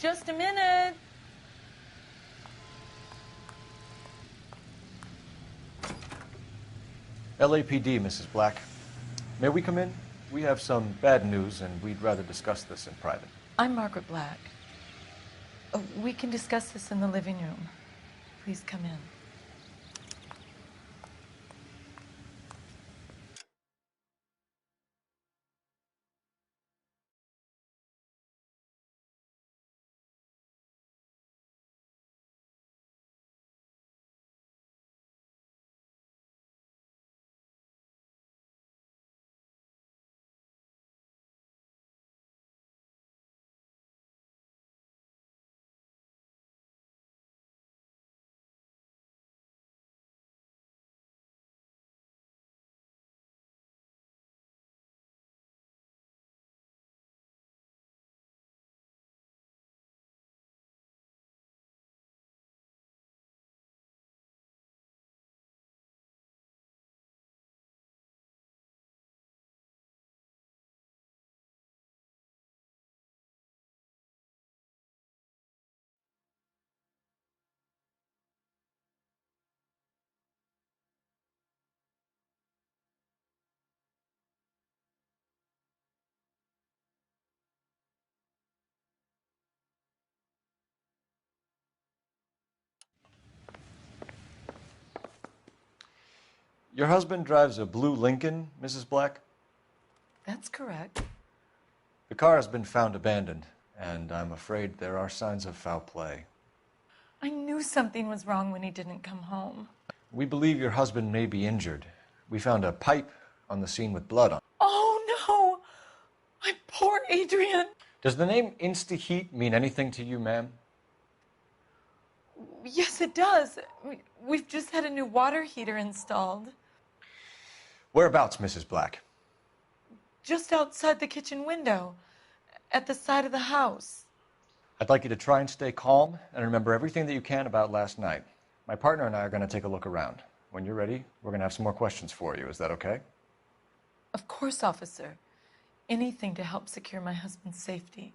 Just a minute. LAPD, Mrs. Black. May we come in? We have some bad news, and we'd rather discuss this in private. I'm Margaret Black. We can discuss this in the living room. Please come in. Your husband drives a blue Lincoln, Mrs. Black? That's correct. The car has been found abandoned, and I'm afraid there are signs of foul play. I knew something was wrong when he didn't come home. We believe your husband may be injured. We found a pipe on the scene with blood on it. Oh, no! My poor Adrian! Does the name Insta-Heat mean anything to you, ma'am? Yes, it does. We've just had a new water heater installed. Whereabouts, Mrs. Black? Just outside the kitchen window, at the side of the house. I'd like you to try and stay calm and remember everything that you can about last night. My partner and I are going to take a look around. When you're ready, we're going to have some more questions for you. Is that okay? Of course, officer. Anything to help secure my husband's safety.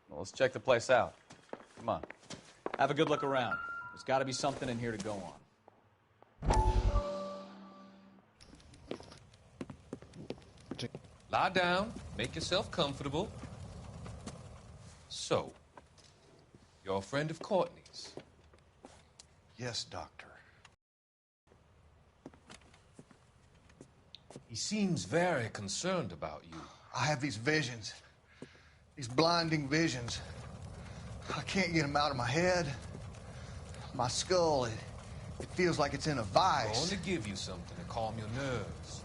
Well, let's check the place out. Come on. Have a good look around. There's got to be something in here to go on. Lie down. Make yourself comfortable. So, you're a friend of Courtney's? Yes, Doctor. He seems very concerned about you. I have these visions. These blinding visions. I can't get them out of my head. My skull, it feels like it's in a I'm vice. going to give you something to calm your nerves.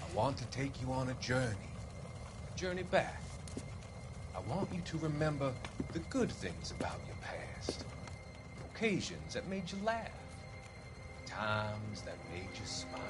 I want to take you on a journey back. I want you to remember the good things about your past, occasions that made you laugh, times that made you smile.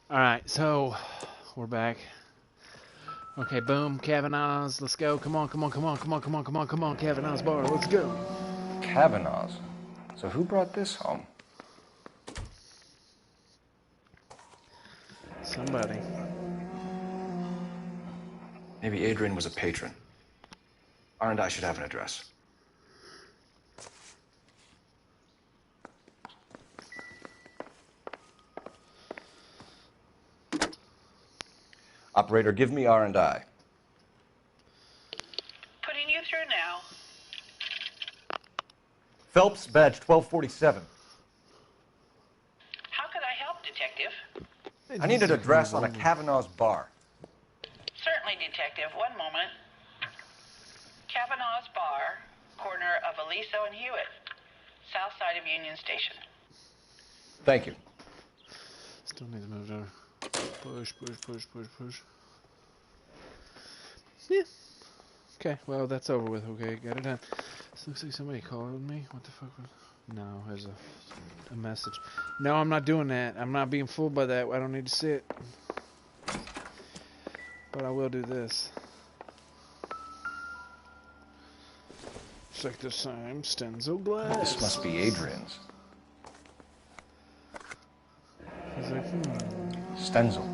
All right, so we're back. Okay, boom, Kavanaugh's. Let's go. Come on, Kavanaugh's bar. Let's go. Kavanaugh's. So who brought this home? Somebody. Maybe Adrian was a patron. R&I should have an address. Operator, give me R&I. Putting you through now. Phelps, badge 1247. How could I help, Detective? I need an address on a Kavanaugh's bar. Certainly, Detective. One moment. Kavanaugh's Bar, corner of Aliso and Hewitt, south side of Union Station. Thank you. Still need to move there. Push, push, push, push, push. Yeah. Okay, well, that's over with. Okay, got it done. This looks like somebody called me. What the fuck was... No, there's a message. No, I'm not doing that. I'm not being fooled by that. I don't need to see it. But I will do this. It's like the same stencil glass. This must be Adrian's. He's like, Stenzel.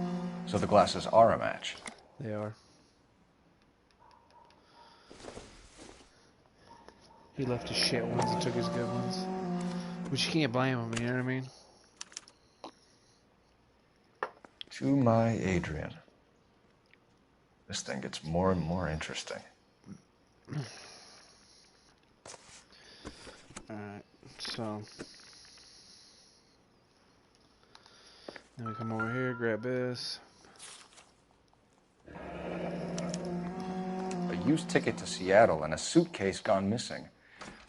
So the glasses are a match. They are. He left his shit ones and took his good ones. Which you can't blame him, you know what I mean? To my Adrian. This thing gets more and more interesting. Alright, so... Then we come over here, grab this. A used ticket to Seattle and a suitcase gone missing.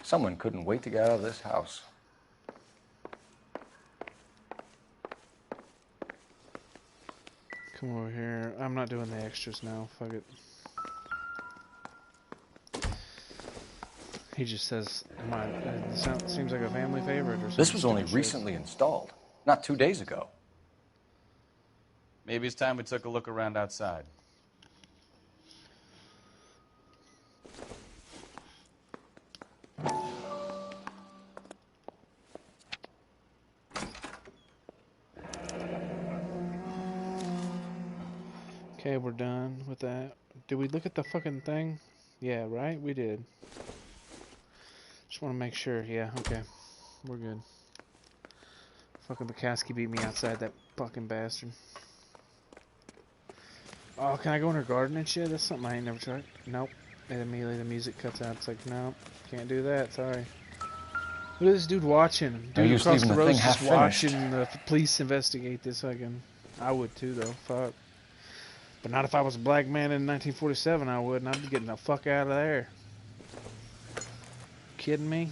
Someone couldn't wait to get out of this house. Come over here. I'm not doing the extras now. Fuck it. He just says, seems like a family favorite or something. This was only recently installed, not 2 days ago. Maybe it's time we took a look around outside. Okay, we're done with that. Did we look at the fucking thing? Yeah, right? We did. Just want to make sure. Yeah, okay. We're good. Fucking Bukowski beat me outside, that fucking bastard. Oh, can I go in her garden and shit? That's something I ain't never tried. Nope. And immediately the music cuts out. It's like, nope, can't do that. Sorry. Look at this dude watching. Dude across the road just watching the police investigate this fucking... I would too, though. Fuck. But not if I was a black man in 1947, I wouldn't. I'd be getting the fuck out of there. Kidding me?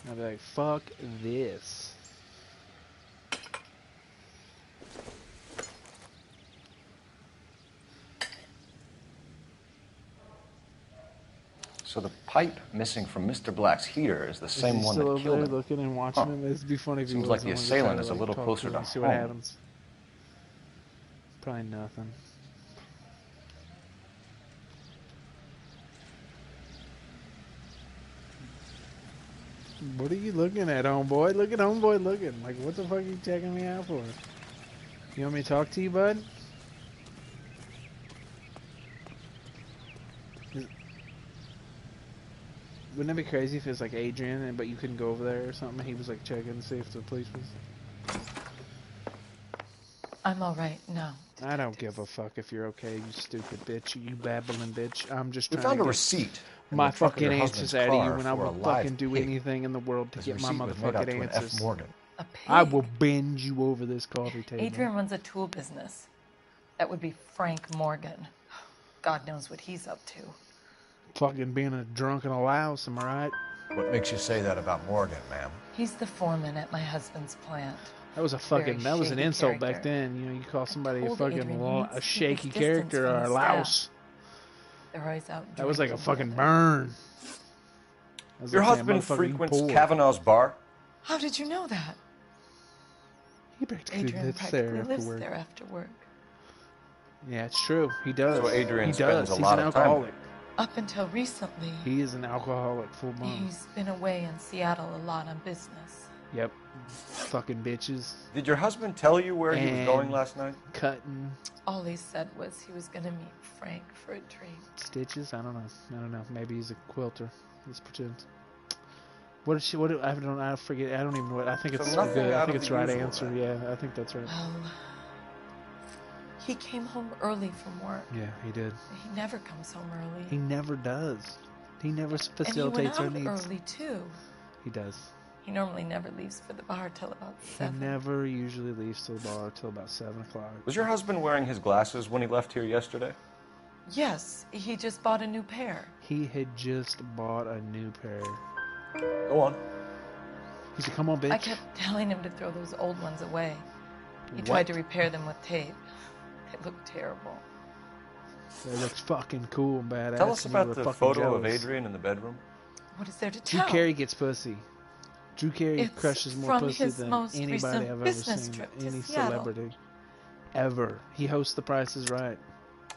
I'd be like, fuck this. So the pipe missing from Mr. Black's heater is the same one that killed him. Still over there looking and watching him. It'd be funny if he was. Seems like the assailant is a little closer to see what happens. Probably nothing. What are you looking at, homeboy? Look at homeboy looking. Like, what the fuck are you checking me out for? You want me to talk to you, bud? Wouldn't it be crazy if it was like Adrian, but you couldn't go over there or something? He was like checking to see if the police was... I'm alright now. I don't give a fuck if you're okay, you stupid bitch. You babbling bitch. I'm just We trying found to a receipt. my fucking answers out of you when I will would fucking do anything in the world to get my motherfucking answers. F. Morgan. A pig? I will bend you over this coffee table. Adrian runs a tool business. That would be Frank Morgan. God knows what he's up to. Fucking being a drunk in a louse, am I right? What makes you say that about Morgan, ma'am? He's the foreman at my husband's plant. That was a fucking, that was an shady insult back character. then. You know, you call somebody a told fucking Adrian he needs a to keep shaky his distance character from or a the louse. They're always out That was like a drinking fucking together. burn. That was Your like saying, husband "Motherfucker, you frequents poor." Kavanaugh's bar? How did you know that? He practically Adrian lives practically there after lives work. there after work. Yeah, it's true. He does. So Adrian he spends does. a lot He's an of time alcoholic. Up until recently, He is an alcoholic, full blown. he's been away in Seattle a lot on business. Yep. Fucking bitches. Did your husband tell you where he was going last night? Cutting All he said was he was going to meet Frank for a drink. stitches. I don't know. I don't know. Maybe he's a quilter. Let's pretend. What did she? What did, I don't. I forget. I don't even know what. I think it's nothing good. I out think of it's the right usual, answer. then. Yeah, I think that's right. Well, he came home early from work. Yeah, he did. He never comes home early. He never does. He never and he facilitates our went needs. out early too. He does. He normally never leaves for the bar till about 7. He never usually leaves to the bar till about 7 o'clock. Was your husband wearing his glasses when he left here yesterday? Yes, he just bought a new pair. He had just bought a new pair. Go on. He said, come on, bitch. I kept telling him to throw those old ones away. He What? tried to repair them with tape. They looked terrible. That looks fucking cool and badass. Tell us and you about were the fucking photo of jealous. Adrian in the bedroom. What is there to Drew tell? Carey gets pussy. Drew Carey It's crushes more from pussy his than most anybody recent I've ever business seen. trip to Any Seattle. celebrity. Ever. He hosts The Price is Right.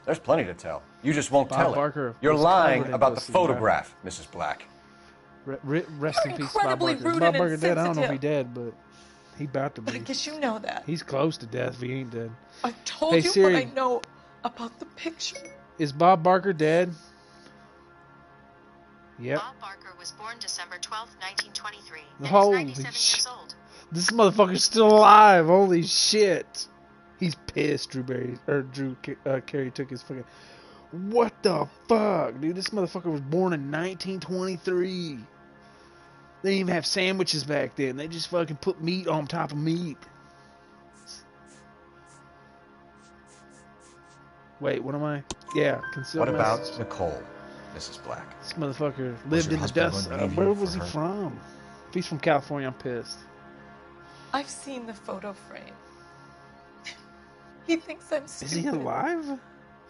There's plenty to tell. You just won't Bob tell Barker it. You're was lying covered in about the pussy, photograph, Mrs. Black. Rest You're in peace, Bob incredibly Barker. rude Bob and Barker dead. I don't know if he insensitive. dead, but he about to But I be. guess you know that. He's close to death if he ain't dead. I told Hey, you Siri. what I know about the picture. Is Bob Barker dead? Yep. Bob Barker was born December 12, 1923, and Holy is 97 shit. years old. This motherfucker's still alive. Holy shit. He's pissed Drew Carey took his fucking... What the fuck, dude? This motherfucker was born in 1923. They didn't even have sandwiches back then. They just fucking put meat on top of meat. Wait, what am I? Yeah, concealed What about message. Nicole, Mrs. Black? This motherfucker lived your in the husband dust. going to leave Where you was for he her? from? If he's from California, I'm pissed. I've seen the photo frame. He thinks I'm Is stupid. he alive?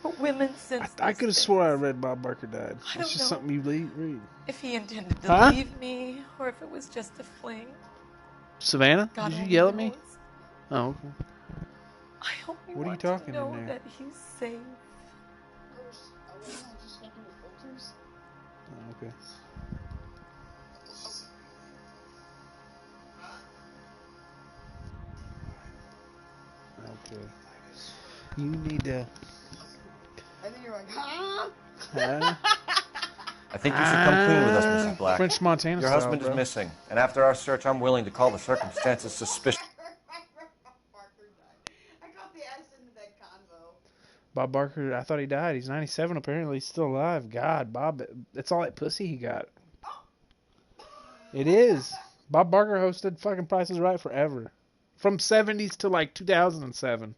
But women since I could have this swore I read Bob Barker died. I It's don't just know. something you read. if he intended to Huh? leave me or if it was just a fling. Savannah, God did you only yell at me? knows. Oh, okay. I hope you What are you want talking to in know there? that he's safe. Oh, okay. Okay. You need to... And then you're like, huh? Huh? I think you should come clean with us, Mrs. Black. French Montana Your style, husband bro. is missing, and after our search, I'm willing to call the circumstances suspicious. Barker died. I caught the accident of that convo. Bob Barker, I thought he died. He's 97 apparently. He's still alive. God, Bob, that's all that pussy he got. It is. Bob Barker hosted fucking Price is Right forever. From 70s to like 2007.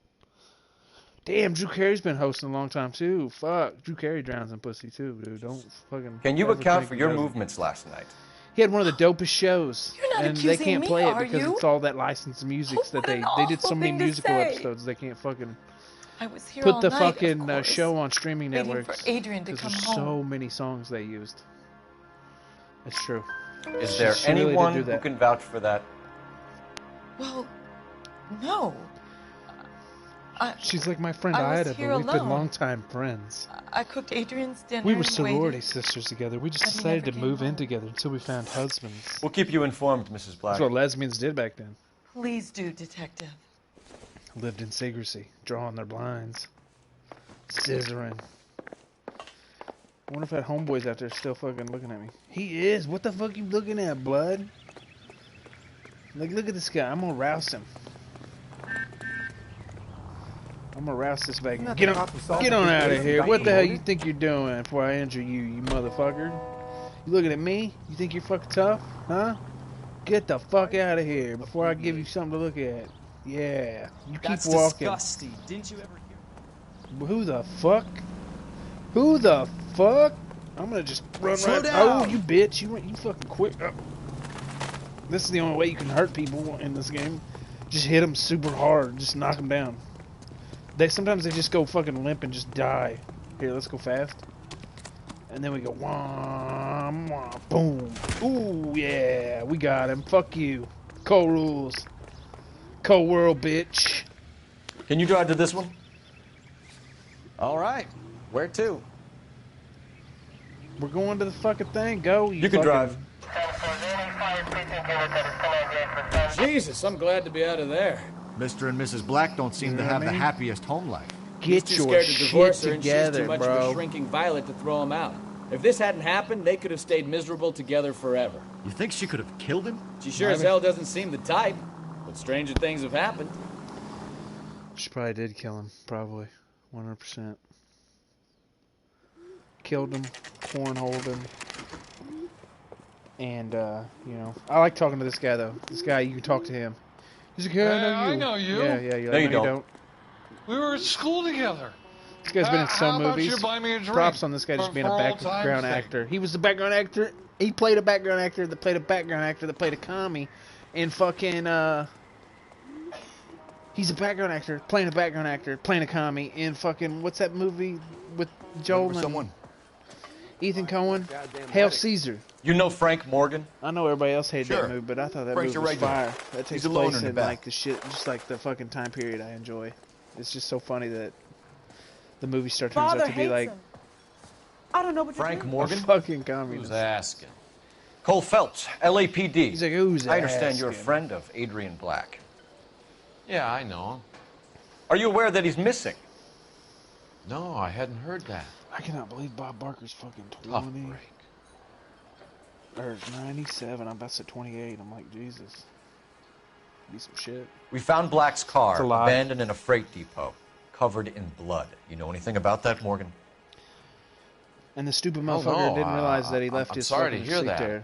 Damn, Drew Carey's been hosting a long time too. Fuck, Drew Carey drowns in pussy too, dude. Don't fucking... Can you ever account think for he your doesn't. movements last night? He had one of the dopest shows. You're not and they accusing can't me, play it are because you? it's all that licensed music Oh, that what they an did so awful many thing to musical say. episodes they can't fucking I was here put all the night, fucking of course, show on streaming waiting networks. for Adrian to 'cause come there's home. so many songs they used. It's true. Is there She really did anyone do who that. can vouch for that? Well, no. She's like my friend I was Ida, here but we've been alone. longtime friends. I cocooked Adrian's dinner. We were and sorority waited. sisters together. We just But he decided to never came move in home. together until we found husbands. We'll keep you informed, Mrs. Black. That's what lesbians did back then. Please do, detective. Lived in secrecy, drawing their blinds, scissoring. I wonder if that homeboy's out there still fucking looking at me. He is. What the fuck you looking at, blood? Like, look at this guy. I'm gonna rouse him. I'm gonna rouse this vagrant. Get on out of here. What the hell you think you're doing before I injure you, you motherfucker? You looking at me? You think you're fucking tough? Huh? Get the fuck out of here before I give you something to look at. Yeah. You keep That's walking. disgusting. Didn't you ever hear? Who the fuck? Who the fuck? I'm gonna just run Slow right. down. Oh, you bitch! You fucking quick. This is the only way you can hurt people in this game. Just hit them super hard. Just knock them down. Sometimes they just go fucking limp and just die. Here, let's go fast. And then we go wah, wah, boom. Ooh, yeah, we got him. Fuck you. Co-rules. Co-world, bitch. Can you drive to this one? All right. Where to? We're going to the fucking thing. Go. You can drive. Jesus, I'm glad to be out of there. Mr. and Mrs. Black don't seem You to know what have I the mean? happiest home life. Get He's your too scared to shit divorce her, and she's together, too much of a bro. shrinking violet to throw him out. If this hadn't happened, they could have stayed miserable together forever. You think she could have killed him? She sure as hell doesn't seem the type, but stranger things have happened. She probably did kill him. Probably. 100%. Killed him. Cornholed him. And, you know, I like talking to this guy, though. This guy, you can talk to him. He's like, yeah, I know you. Yeah, yeah, you're like, no, you don't. We were at school together. This guy's been in some movies. You buy me a drink Props on this guy just being a background actor. He was the background actor. He played a background actor that played a background actor that played a commie. And fucking, he's a background actor playing a background actor playing a commie in fucking, what's that movie with Joel and Ethan Coen? Hail Caesar. You know Frank Morgan? I know everybody else hated that movie, but I thought that movie was fire. That takes place in like the shit, just like the fucking time period I enjoy. It's just so funny that the movie star turns out to be like I don't know what Frank Morgan? A fucking communist. Who's asking? Cole Phelps, LAPD. He's like, who's I understand asking? you're a friend of Adrian Black. Yeah, I know him. Are you aware that he's missing? No, I hadn't heard that. I cannot believe Bob Barker's fucking 20. Tough break. Or 97. I'm about to say 28. I'm like, Jesus. Be some shit. We found Black's car It's a lie. abandoned in a freight depot, covered in blood. You know anything about that, Morgan? And the stupid motherfucker didn't realize that he left his sorry to fucking hear seat that. there.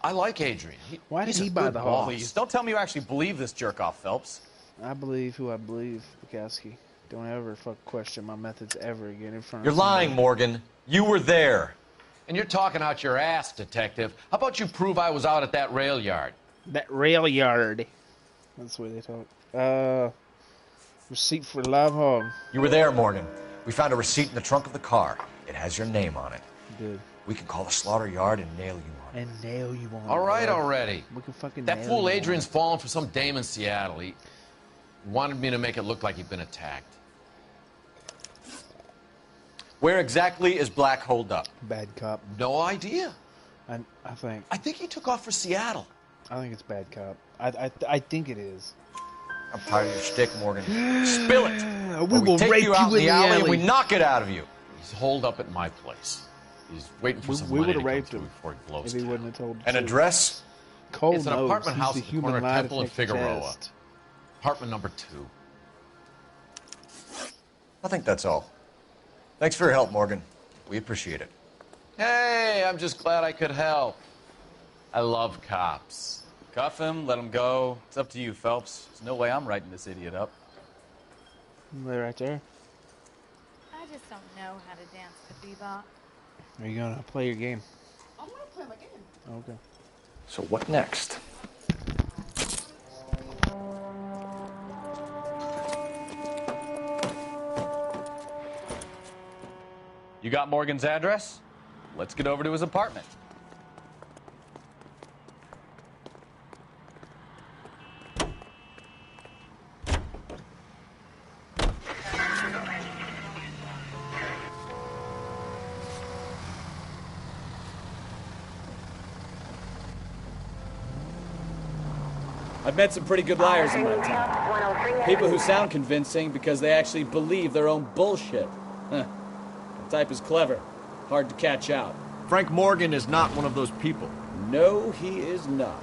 I like Adrian. Why did he's he a buy good the boss. hog? Please, don't tell me you actually believe this jerk-off, Phelps. I believe who I believe, Bukowski. Don't ever fuck question my methods ever again in front You're of somebody. lying, Morgan. You were there. And you're talking out your ass, detective. How about you prove I was out at that rail yard? That rail yard. That's the way they talk. Receipt for the live hog. You were there, Morgan. We found a receipt in the trunk of the car. It has your name on it. Good. We can call the slaughter yard and nail you on it. And nail you on All right, it. already. We can fucking That nail fool you Adrian's on fallen for some dame in Seattle. He wanted me to make it look like he'd been attacked. Where exactly is Black holed up? it. Bad cop. No idea. I think. I think he took off for Seattle. I think it's bad cop. I think it is. I'm tired of your shtick, Morgan. Spill it. We Or will take rape you out you in the alley and alley. we knock it out of you. He's holed up at my place. He's waiting for some We money would to have come raped through him before he blows if he town. wouldn't have told the An truth. address? Cole It's an knows. apartment He's house the at the human corner of lie Temple and detector Figueroa. test. Apartment number 2. I think that's all. Thanks for your help, Morgan. We appreciate it. Hey, I'm just glad I could help. I love cops. Cuff him, let him go. It's up to you, Phelps. There's no way I'm writing this idiot up. They're right there. I just don't know how to dance to bebop. Are you gonna play your game? I'm gonna play my game. Okay. So what next? You got Morgan's address? Let's get over to his apartment. I've met some pretty good liars in my time. People who sound convincing because they actually believe their own bullshit. Huh. The type is clever. Hard to catch out. Frank Morgan is not one of those people. No, he is not.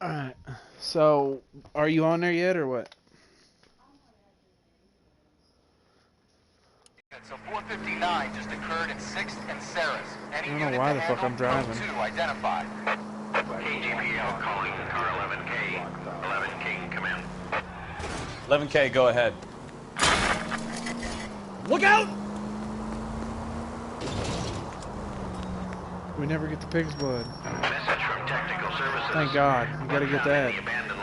Alright. So, are you on there yet or what? So 459 just occurred in 6th and Sarah's. I don't know why the fuck I'm driving. Code 2 identified. KGPL calling car 11K. 11K, come in. 11K, go ahead. Look out! We never get the pig's blood. Message from technical services. Thank God. You gotta get that.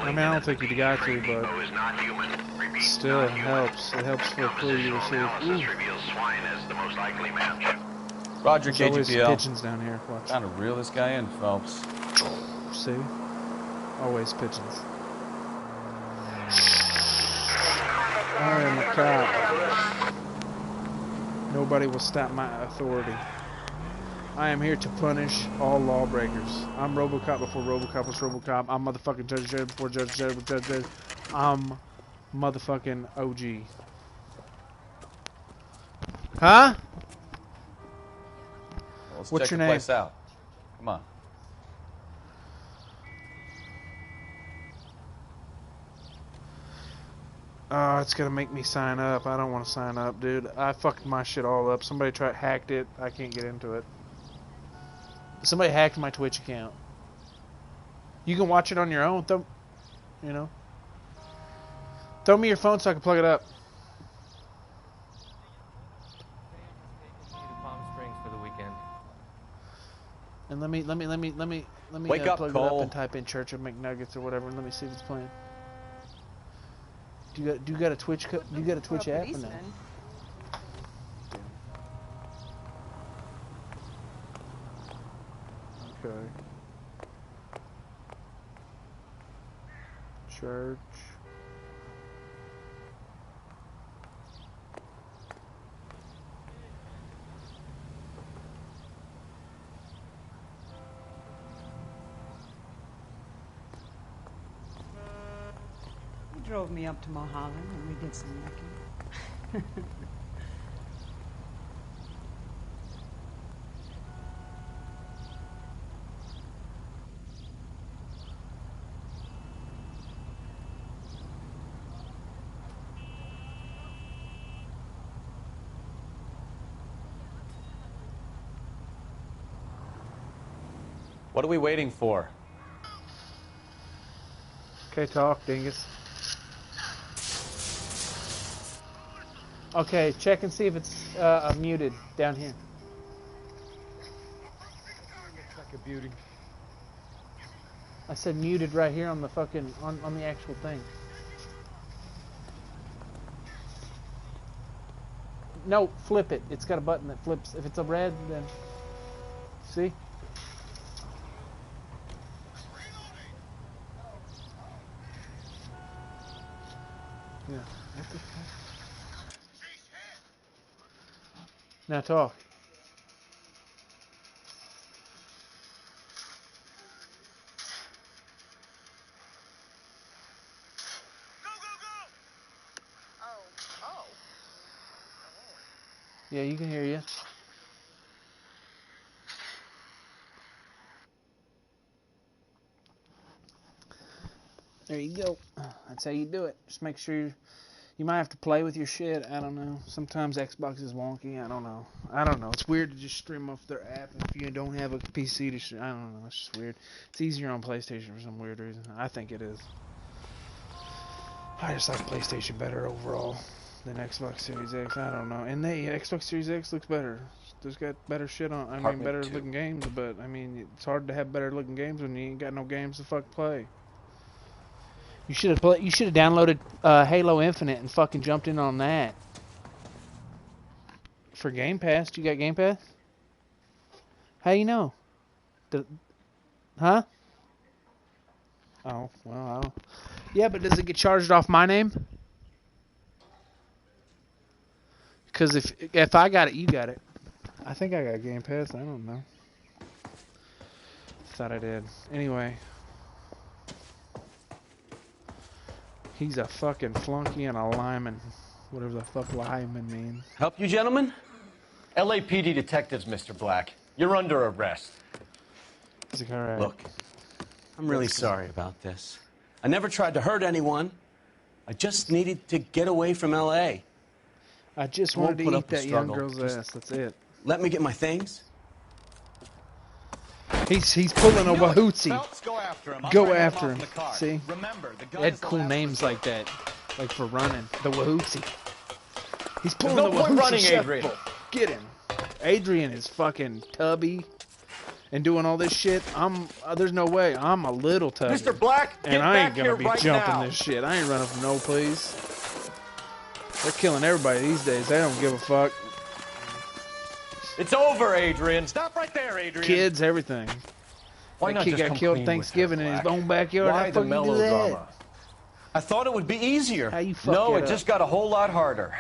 I mean, I don't think you got to, but still, it helps. It helps for a clue you receive. Roger, There's always KGPL. pigeons down here. Watch. Trying to reel this guy in, Phelps. See? Always pigeons. I am a cop. Nobody will stop my authority. I am here to punish all lawbreakers. I'm RoboCop before RoboCop was RoboCop. I'm motherfucking Judge Dredd before Judge Dredd was Judge Dredd. I'm motherfucking OG. Huh? Well, let's What's check your the name? place out. Come on. Oh, it's gonna make me sign up. I don't want to sign up, dude. I fucked my shit all up. Somebody hacked it. I can't get into it. Somebody hacked my Twitch account. You can watch it on your own. Throw me your phone so I can plug it up. Palm Springs for the weekend. And let me Wake up, plug it Cole. up and type in Church of McNuggets or whatever. And let me see if it's playing. Do you got a Twitch? You got a Twitch app or no? Okay. Church. He drove me up to Mulholland and we did some necking. What are we waiting for? Okay, talk, dingus. Okay, check and see if it's muted down here. Looks like a beauty. I said muted right here on the fucking on the actual thing. No, flip it. It's got a button that flips. If it's a red, then see. Yeah. Now talk. Yeah, you can hear you. There you go. That's how you do it. Just make sure you might have to play with your shit. I don't know. Sometimes Xbox is wonky. I don't know. It's weird to just stream off their app if you don't have a PC to stream. I don't know. It's just weird. It's easier on PlayStation for some weird reason. I think it is. I just like PlayStation better overall than Xbox Series X. I don't know. And Xbox Series X looks better. It's got better shit on. I mean, better looking games. But I mean, it's hard to have better looking games when you ain't got no games to fuck play. You should have downloaded Halo Infinite and fucking jumped in on that. For Game Pass, you got Game Pass? How you know? Huh? Oh, well, I don't. Yeah, but does it get charged off my name? Because if I got it, you got it. I think I got Game Pass. I don't know. Thought I did. Anyway. He's a fucking flunky and a lineman. Whatever the fuck lineman means. Help you, gentlemen? LAPD detectives, Mr. Black. You're under arrest. Is it all right? Look, I'm really sorry about this. I never tried to hurt anyone. I just needed to get away from L.A. I just wanted to eat that young girl's ass. That's it. Let me get my things. He's pulling a Wahootsy. Go after him. See? Remember, They had cool names like that. Like for running. The Wahootsy. He's pulling the Wahootsy. Running, Adrian. Get him. Adrian is fucking tubby and doing all this shit. There's no way. I'm a little tubby. Mr. Black, and I ain't gonna be jumping this shit. I ain't running from no place. They're killing everybody these days. They don't give a fuck. It's over, Adrian. Stop right there, Adrian. Kids, everything. Why not kid just got come killed clean Thanksgiving with her, in his Black? own backyard. Why How the fuck you do melodrama? that? I thought it would be easier. How you fuck No, that it up? just got a whole lot harder.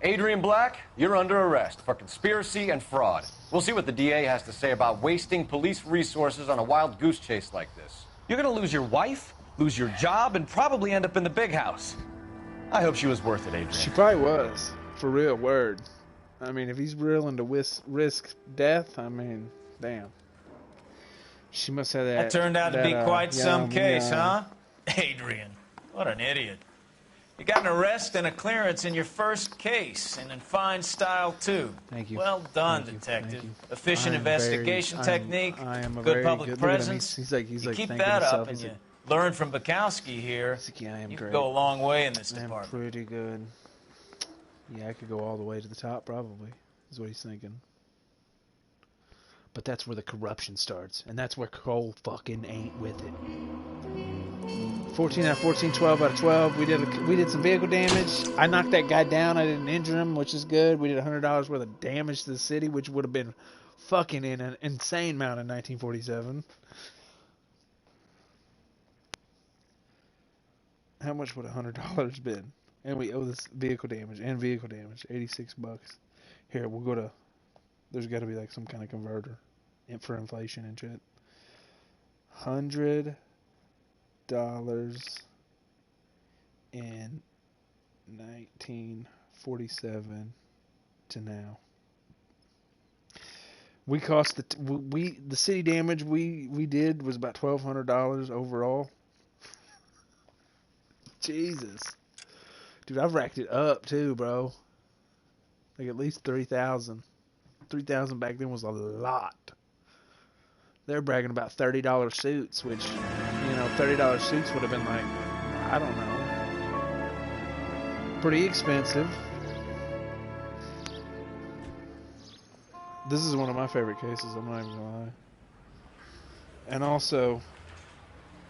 Adrian Black, you're under arrest for conspiracy and fraud. We'll see what the DA has to say about wasting police resources on a wild goose chase like this. You're gonna lose your wife, lose your job, and probably end up in the big house. I hope she was worth it, Adrian. She probably was. For real, word. I mean, if he's willing to risk death, I mean, damn. She must have that. That turned out to be quite some case, huh? huh? Adrian, what an idiot. You got an arrest and a clearance in your first case, and in fine style, too. Thank you. Well done, Thank you. detective. Thank you. Efficient investigation technique, I am a good very public good. Look at him. presence. He's like you keep thanking that himself. up, and He's you like, learn from Bukowski here. I am You great. can go a long way in this I am department. pretty good. Yeah, I could go all the way to the top, probably, is what he's thinking. But that's where the corruption starts, and that's where Cole fucking ain't with it. 14 out of 14, 12 out of 12. We did some vehicle damage. I knocked that guy down. I didn't injure him, which is good. We did $100 worth of damage to the city, which would have been fucking an insane amount in 1947. How much would $100 been? And we owe this vehicle damage and vehicle damage, $86. Here, we'll go to. There's got to be like some kind of converter for inflation and shit. $100 in 1947 to now. We cost the city damage we did was about $1,200 overall. Jesus. Dude, I've racked it up too, bro. Like at least 3,000. 3,000 back then was a lot. They're bragging about $30 suits, which, you know, $30 suits would have been like, I don't know, pretty expensive. This is one of my favorite cases, I'm not even gonna lie. And also,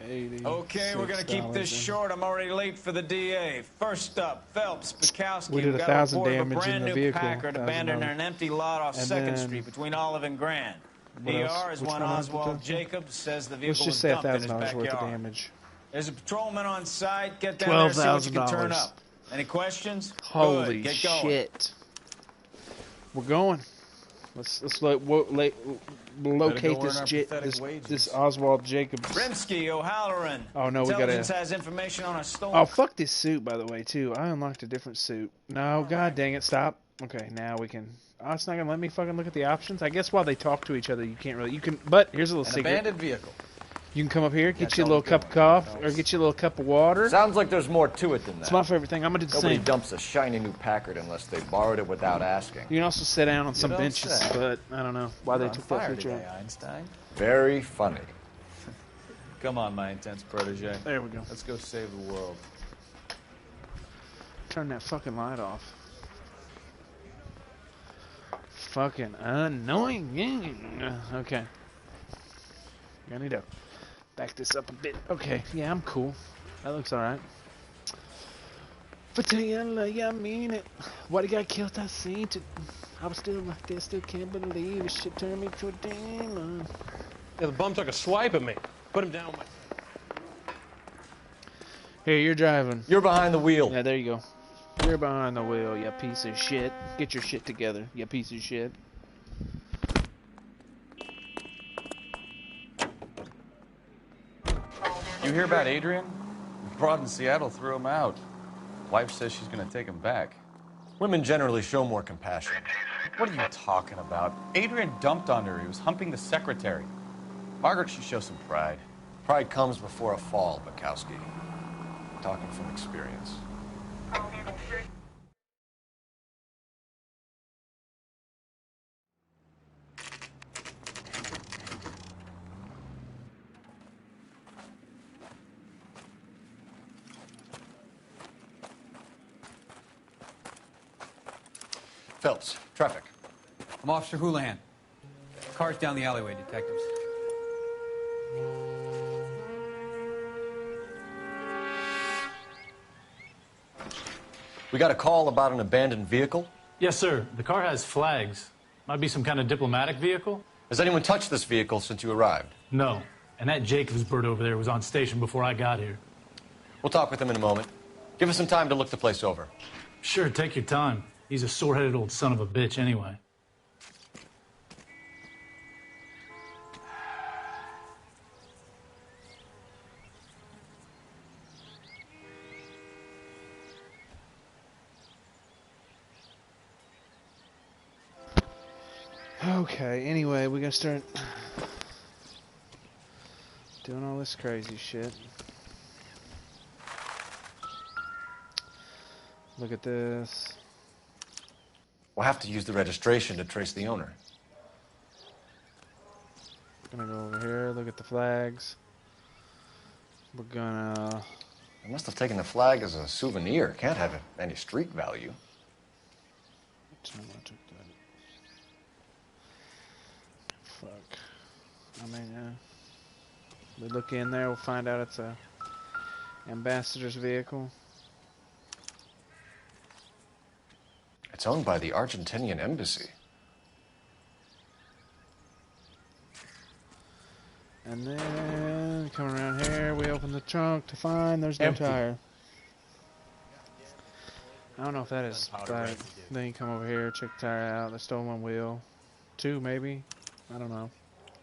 Okay, we're gonna keep this short. I'm already late for the DA. First up, Phelps, Bukowski. We did got 1,000 a report of damage a brand in the new vehicle. Packard abandoned in an empty lot off And 2nd then- Street between Olive and Grand. What else? PR is Which one one else Oswald did you- Jacobs says the Let's vehicle just was say dumped in his $1,000 worth of backyard. damage. There's a patrolman on site. Get down there, see what you can turn $12,000. up. Any questions? Holy Good. Get going. shit. We're going. Let's locate this Oswald Jacobs. Rimsky, O'Halloran. Oh no, we Intelligence gotta. has information on a stolen. Oh fuck this suit, by the way, too. I unlocked a different suit. No, god dang it, stop. Okay, now we can. Oh, it's not gonna let me fucking look at the options. I guess while they talk to each other, you can't really. You can, but here's a little An secret. abandoned vehicle. You can come up here, get you a little cup of coffee, or get you a little cup of water. Sounds like there's more to it than that. It's my favorite thing. I'm gonna do the Nobody same. dumps a shiny new Packard unless they borrowed it without asking. You can also sit down on some don't benches, say. but I don't know why You're they on took that fire feature today, out. Einstein. Very funny. Come on, my intense protege. There we go. Let's go save the world. Turn that fucking light off. Fucking annoying. Okay. I need to back this up a bit. Okay, yeah, I'm cool. That looks alright. But tell you, I mean it. What he got killed, I seen it. I was still like this, still can't believe it. Shit turned me to a demon. Yeah, the bum took a swipe at me. Put him down. Here, you're driving. You're behind the wheel. Yeah, there you go. You're behind the wheel, you piece of shit. Get your shit together, you piece of shit. You hear about Adrian? The broad in Seattle threw him out. Wife says she's going to take him back. Women generally show more compassion. What are you talking about? Adrian dumped on her. He was humping the secretary. Margaret should show some pride. Pride comes before a fall, Bukowski. Talking from experience. Phelps, traffic. I'm Officer Houlihan. Car's down the alleyway, detectives. We got a call about an abandoned vehicle? Yes, sir. The car has flags. Might be some kind of diplomatic vehicle. Has anyone touched this vehicle since you arrived? No. And that Jacobs bird over there was on station before I got here. We'll talk with him in a moment. Give us some time to look the place over. Sure, take your time. He's a sore-headed old son of a bitch anyway. Okay, anyway, we're gonna start doing all this crazy shit. Look at this. We'll have to use the registration to trace the owner. Gonna go over here, look at the flags. We're gonna... They must have taken the flag as a souvenir. Can't have any street value. Fuck. I mean, we look in there, we'll find out it's a ambassador's vehicle. It's owned by the Argentinian embassy. And then, coming around here, we open the trunk to find there's no tire. I don't know if that is right. Then you come over here, check the tire out. They stole one wheel. Two, maybe. I don't know.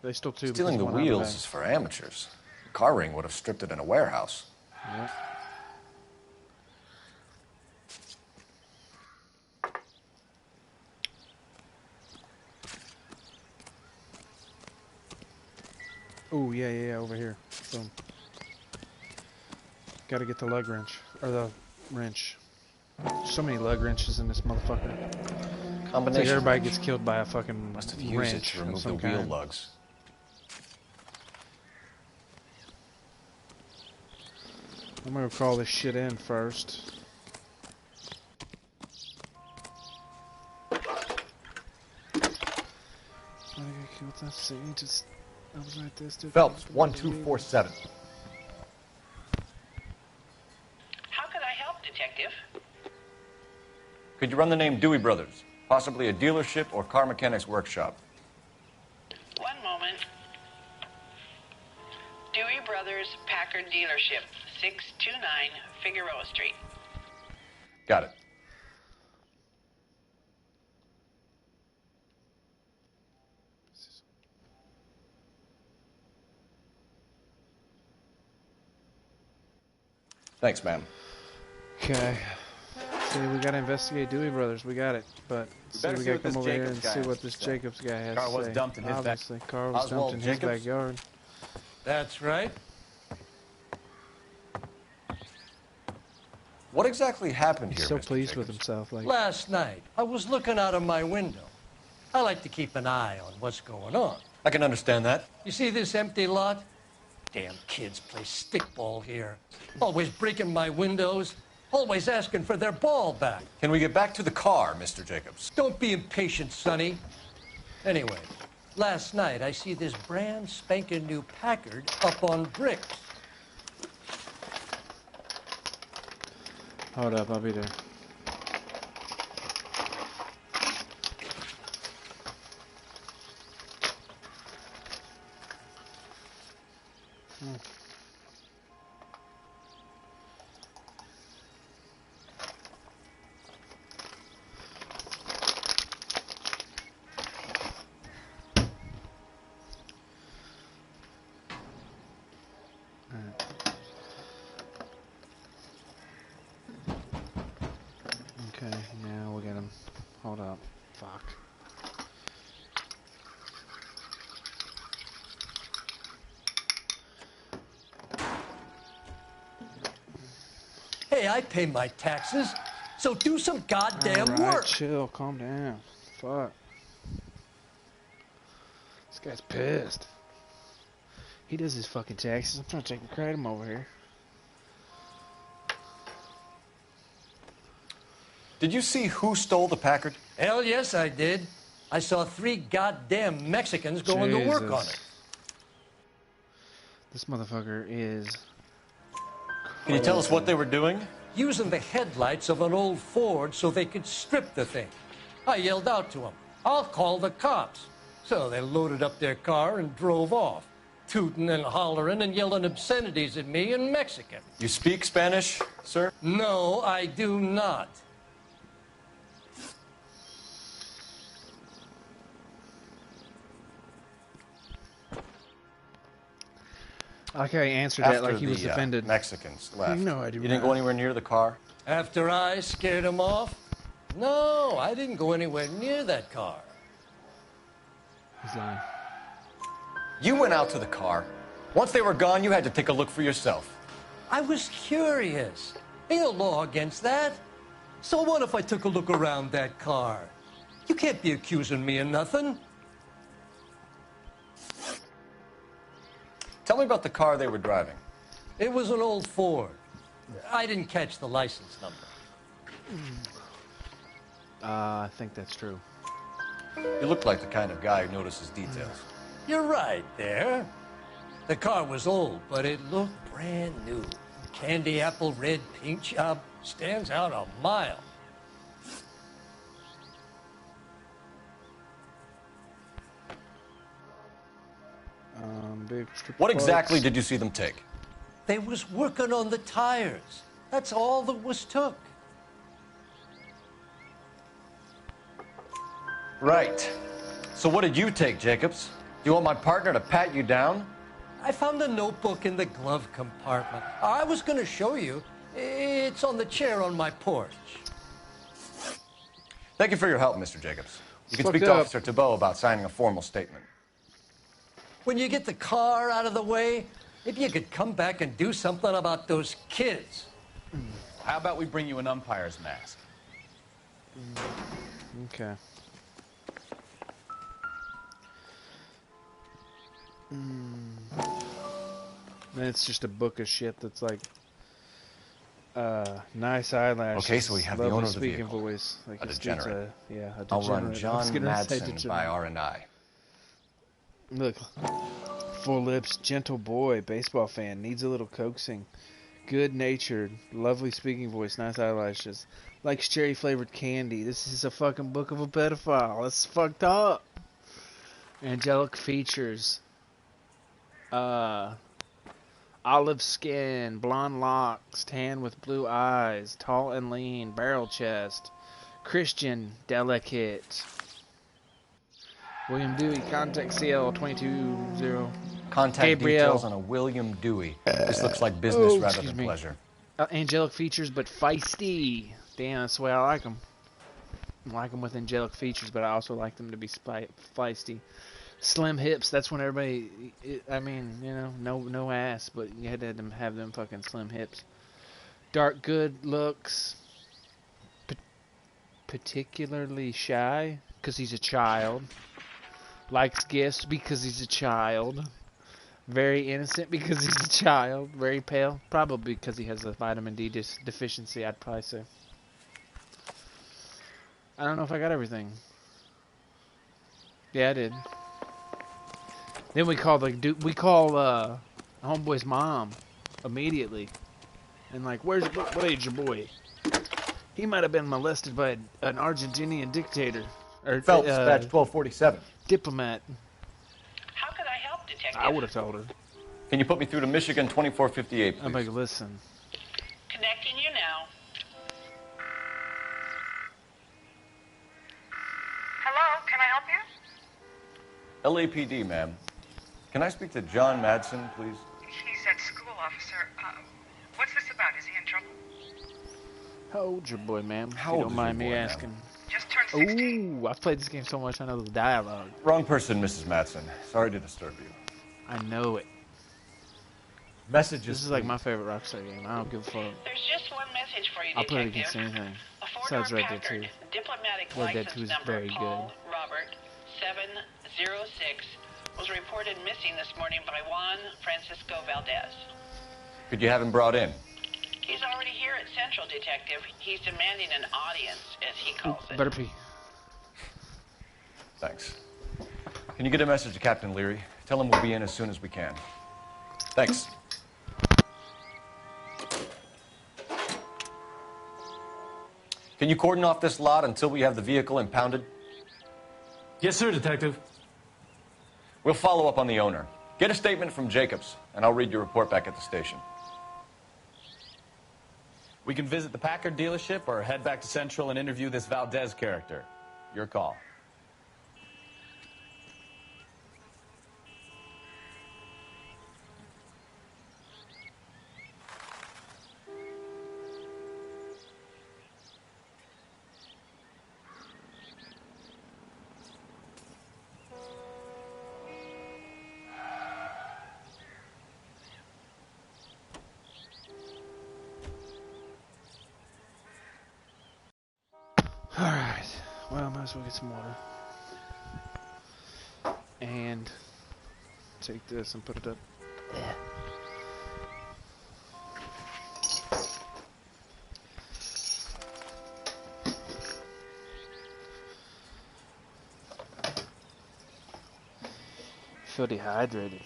They stole two. Stealing the wheels is for amateurs. The car ring would have stripped it in a warehouse. Yep. Oh, yeah, over here. Boom. Gotta get the lug wrench. Or the wrench. So many lug wrenches in this motherfucker. Combination. It's like everybody gets killed by a fucking Must have used wrench it to remove of some the wheel kind. lugs. I'm gonna call this shit in first. Phelps, 1247. How can I help, Detective? Could you run the name Dewey Brothers? Possibly a dealership or car mechanic's workshop. One moment. Dewey Brothers Packard Dealership, 629 Figueroa Street. Got it. Thanks, ma'am. Okay. See, we gotta investigate Dewey Brothers. We got it, but we gotta come over here and see what this Jacobs guy has to say. Car was dumped in his Obviously, car was dumped in his backyard. That's right. What exactly happened here, He's so Mr. pleased Jacobs? with himself. Like, Last night, I was looking out of my window. I like to keep an eye on what's going on. I can understand that. You see this empty lot? Damn kids play stickball here. Always breaking my windows. Always asking for their ball back. Can we get back to the car, Mr. Jacobs? Don't be impatient, Sonny. Anyway, last night I see this brand spanking new Packard up on bricks. hold up, I'll be there. Okay, now we'll get him. Hold up. Fuck. Hey, I pay my taxes, so do some goddamn work. Chill, calm down. Fuck. This guy's pissed. He does his fucking taxes. I'm trying to take a credit him over here. Did you see who stole the Packard? Hell yes, I did. I saw 3 goddamn Mexicans going to work on it. This motherfucker is... Can you tell us what they were doing? Using the headlights of an old Ford so they could strip the thing. I yelled out to them, "I'll call the cops." So they loaded up their car and drove off, tooting and hollering and yelling obscenities at me in Mexican. You speak Spanish, sir? No, I do not. I like how he answered that like he was offended. Mexicans left. No, I do You didn't go anywhere near the car? After I scared them off? No, I didn't go anywhere near that car. He's lying. You went out to the car. Once they were gone, you had to take a look for yourself. I was curious. Ain't no law against that. So what if I took a look around that car? You can't be accusing me of nothing. Tell me about the car they were driving. It was an old Ford. I didn't catch the license number. I think that's true. You look like the kind of guy who notices details. You're right there. The car was old, but it looked brand new. Candy apple red paint job stands out a mile. What exactly did you see them take? They was working on the tires. That's all that was took. Right. So what did you take, Jacobs? Do you want my partner to pat you down? I found a notebook in the glove compartment. I was going to show you. It's on the chair on my porch. Thank you for your help, Mr. Jacobs. You can speak to Officer Thibault about signing a formal statement. When you get the car out of the way, maybe you could come back and do something about those kids. How about we bring you an umpire's mask? Okay. Then it's just a book of shit that's like nice eyelashes. Okay, so we have the owner of the speaking vehicle. voice. Like A degenerate. a degenerate. I'll run John Madsen by R&I. Look, full lips, gentle boy, baseball fan, needs a little coaxing. Good-natured, lovely speaking voice, nice eyelashes. Likes cherry-flavored candy. This is a fucking book of a pedophile. That's fucked up. Angelic features. Olive skin, blonde locks, tan with blue eyes, tall and lean, barrel chest. Christian, delicate. William Dewey, contact CL 220. Contact Gabriel. details on a William Dewey. This looks like business rather than pleasure. Angelic features, but feisty. Damn, that's the way I like them. I like them with angelic features, but I also like them to be feisty. Slim hips, that's when everybody, I mean, you know, no ass, but you had to have them fucking slim hips. Dark good looks. Particularly shy, because he's a child. Likes gifts because he's a child. Very innocent because he's a child. Very pale, probably because he has a vitamin D deficiency, I'd probably say. I don't know if I got everything. Yeah, I did. Then we call homeboy's mom immediately, and like, what age your boy? He might have been molested by an Argentinian dictator. Or, Phelps, badge 1247. Diplomat. How could I help, Detective? I would have told her. Can you put me through to Michigan 2458, please? I'm like, listen. Connecting you now. Hello, can I help you? LAPD, ma'am. Can I speak to John Madsen, please? He's at school, officer. What's this about? Is he in trouble? How old's your boy, ma'am? How if you old don't is mind your me boy, asking. Just turned 16. Ooh, I've played this game so much I know the dialogue. Wrong person, Mrs. Madsen. Sorry to disturb you. I know it. Messages. This is like my favorite Rockstar game. I don't give a fuck. There's just one message for you, I'll put it Detective. against anything. A Besides four-door Red Dead 2. Packard, diplomatic Red Dead 2 license is number very good. Paul Robert 706 was reported missing this morning by Juan Francisco Valdez. Could you have him brought in? He's already here at Central, Detective. He's demanding an audience, as he calls it. Better pee. Thanks. Can you get a message to Captain Leary? Tell him we'll be in as soon as we can. Thanks. Can you cordon off this lot until we have the vehicle impounded? Yes, sir, Detective. We'll follow up on the owner. Get a statement from Jacobs, and I'll read your report back at the station. We can visit the Packard dealership or head back to Central and interview this Valdez character. Your call. Alright. Well, I might as well get some water. And take this and put it up. Yeah. Feel dehydrated.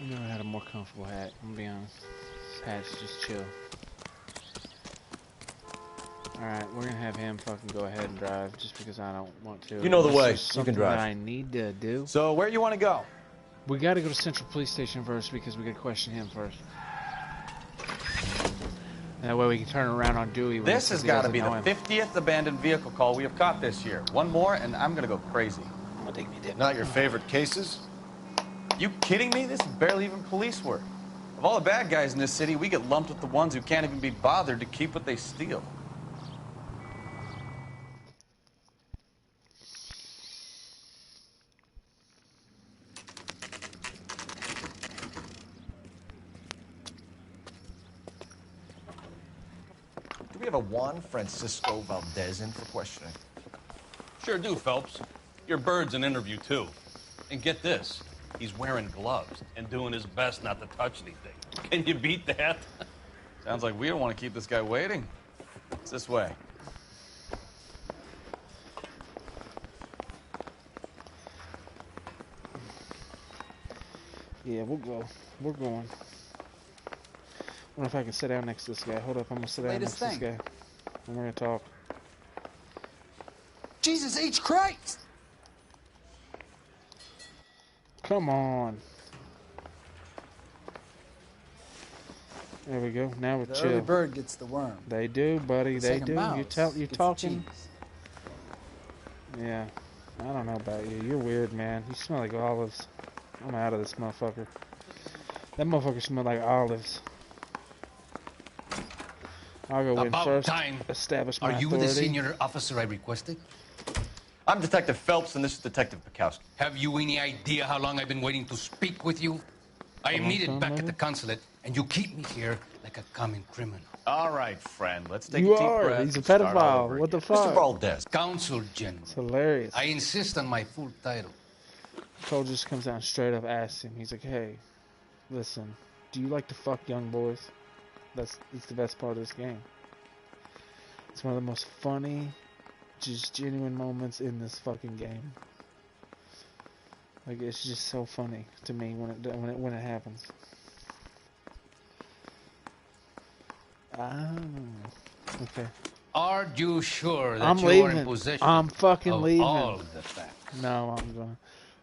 I've never had a more comfortable hat, I'm gonna be honest. This hat's just chill. Alright, we're gonna have him fucking go ahead and drive just because I don't want to. You know the way. This is You can something drive. that I need to do. So, where you want to go? We gotta go to Central Police Station first because we gotta question him first. That way we can turn around on Dewey. When This has got to be the 50th abandoned vehicle call we have caught this year. One more, and I'm going to go crazy. Not your favorite cases? You kidding me? This is barely even police work. Of all the bad guys in this city, we get lumped with the ones who can't even be bothered to keep what they steal. Do we have a Juan Francisco Valdez in for questioning? Sure do, Phelps. Your bird's an interview, too. And get this, he's wearing gloves and doing his best not to touch anything. Can you beat that? Sounds like we don't want to keep this guy waiting. It's this way. Yeah, we'll go. We're going. Wonder if I can sit down next to this guy. Hold up, I'm gonna sit down next to this guy. And we're gonna talk. Jesus H. Christ! Come on. There we go. Now we're The chill. early bird gets the worm. They do, buddy. The They second do. mouse You're gets the talking. cheese. Yeah. I don't know about you. You're weird, man. You smell like olives. I'm out of this motherfucker. That motherfucker smells like olives. I'll go in About first. time. Establish my Are you authority. the senior officer I requested? I'm Detective Phelps, and this is Detective Bukowski. Have you any idea how long I've been waiting to speak with you? I am needed back at the consulate, and you keep me here like a common criminal. All right, friend. Let's take You a deep are. breath. He's a and start all pedophile. over What the again. fuck? Mr. Valdez. Consul General. It's hilarious. I insist on my full title. Cole just comes out and straight up asks him. He's like, "Hey, listen, do you like to fuck young boys?" It's the best part of this game. It's one of the most funny, just genuine moments in this fucking game. Like, it's just so funny to me when it happens. Okay. Are you sure that I'm you are leaving. in possession I'm fucking of leaving. all the facts? No, I'm going.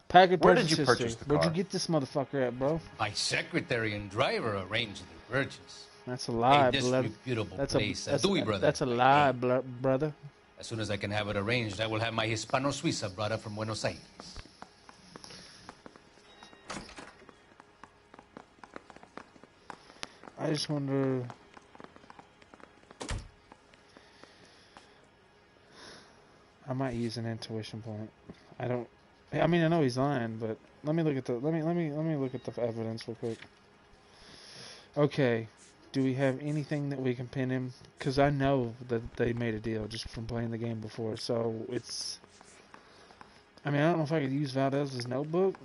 Packard Where purchase did you history. purchase the Where'd you car? get this motherfucker at, bro? My secretary and driver arranged the purchase. That's a lie, A disreputable place. Dewey Brothers. That's a lie, brother. As soon as I can have it arranged, I will have my Hispano Suiza brought up from Buenos Aires. I just wonder. I might use an intuition point. I don't. I mean, I know he's lying, but let me look at the. Let me look at the evidence real quick. Okay, do we have anything that we can pin him? Because I know that they made a deal just from playing the game before, so it's. I mean, I don't know if I could use Valdez's notebook.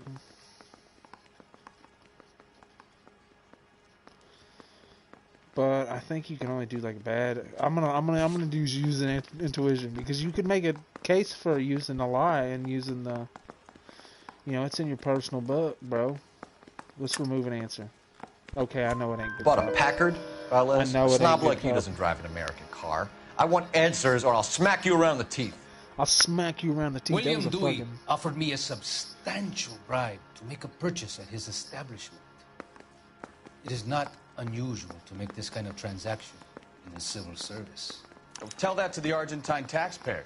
But I think you can only do like bad. I'm gonna do using intuition, because you could make a case for using a lie and using the. You know, it's in your personal book, bro. Let's remove an answer. Okay, I know it ain't good. Bought a Packard? Well, I know it ain't snob good like you doesn't drive an American car. I want answers, or I'll smack you around the teeth. I'll smack you around the teeth. William Dewey offered me a substantial bribe to make a purchase at his establishment. It is not unusual to make this kind of transaction in the civil service. Tell that to the Argentine taxpayers.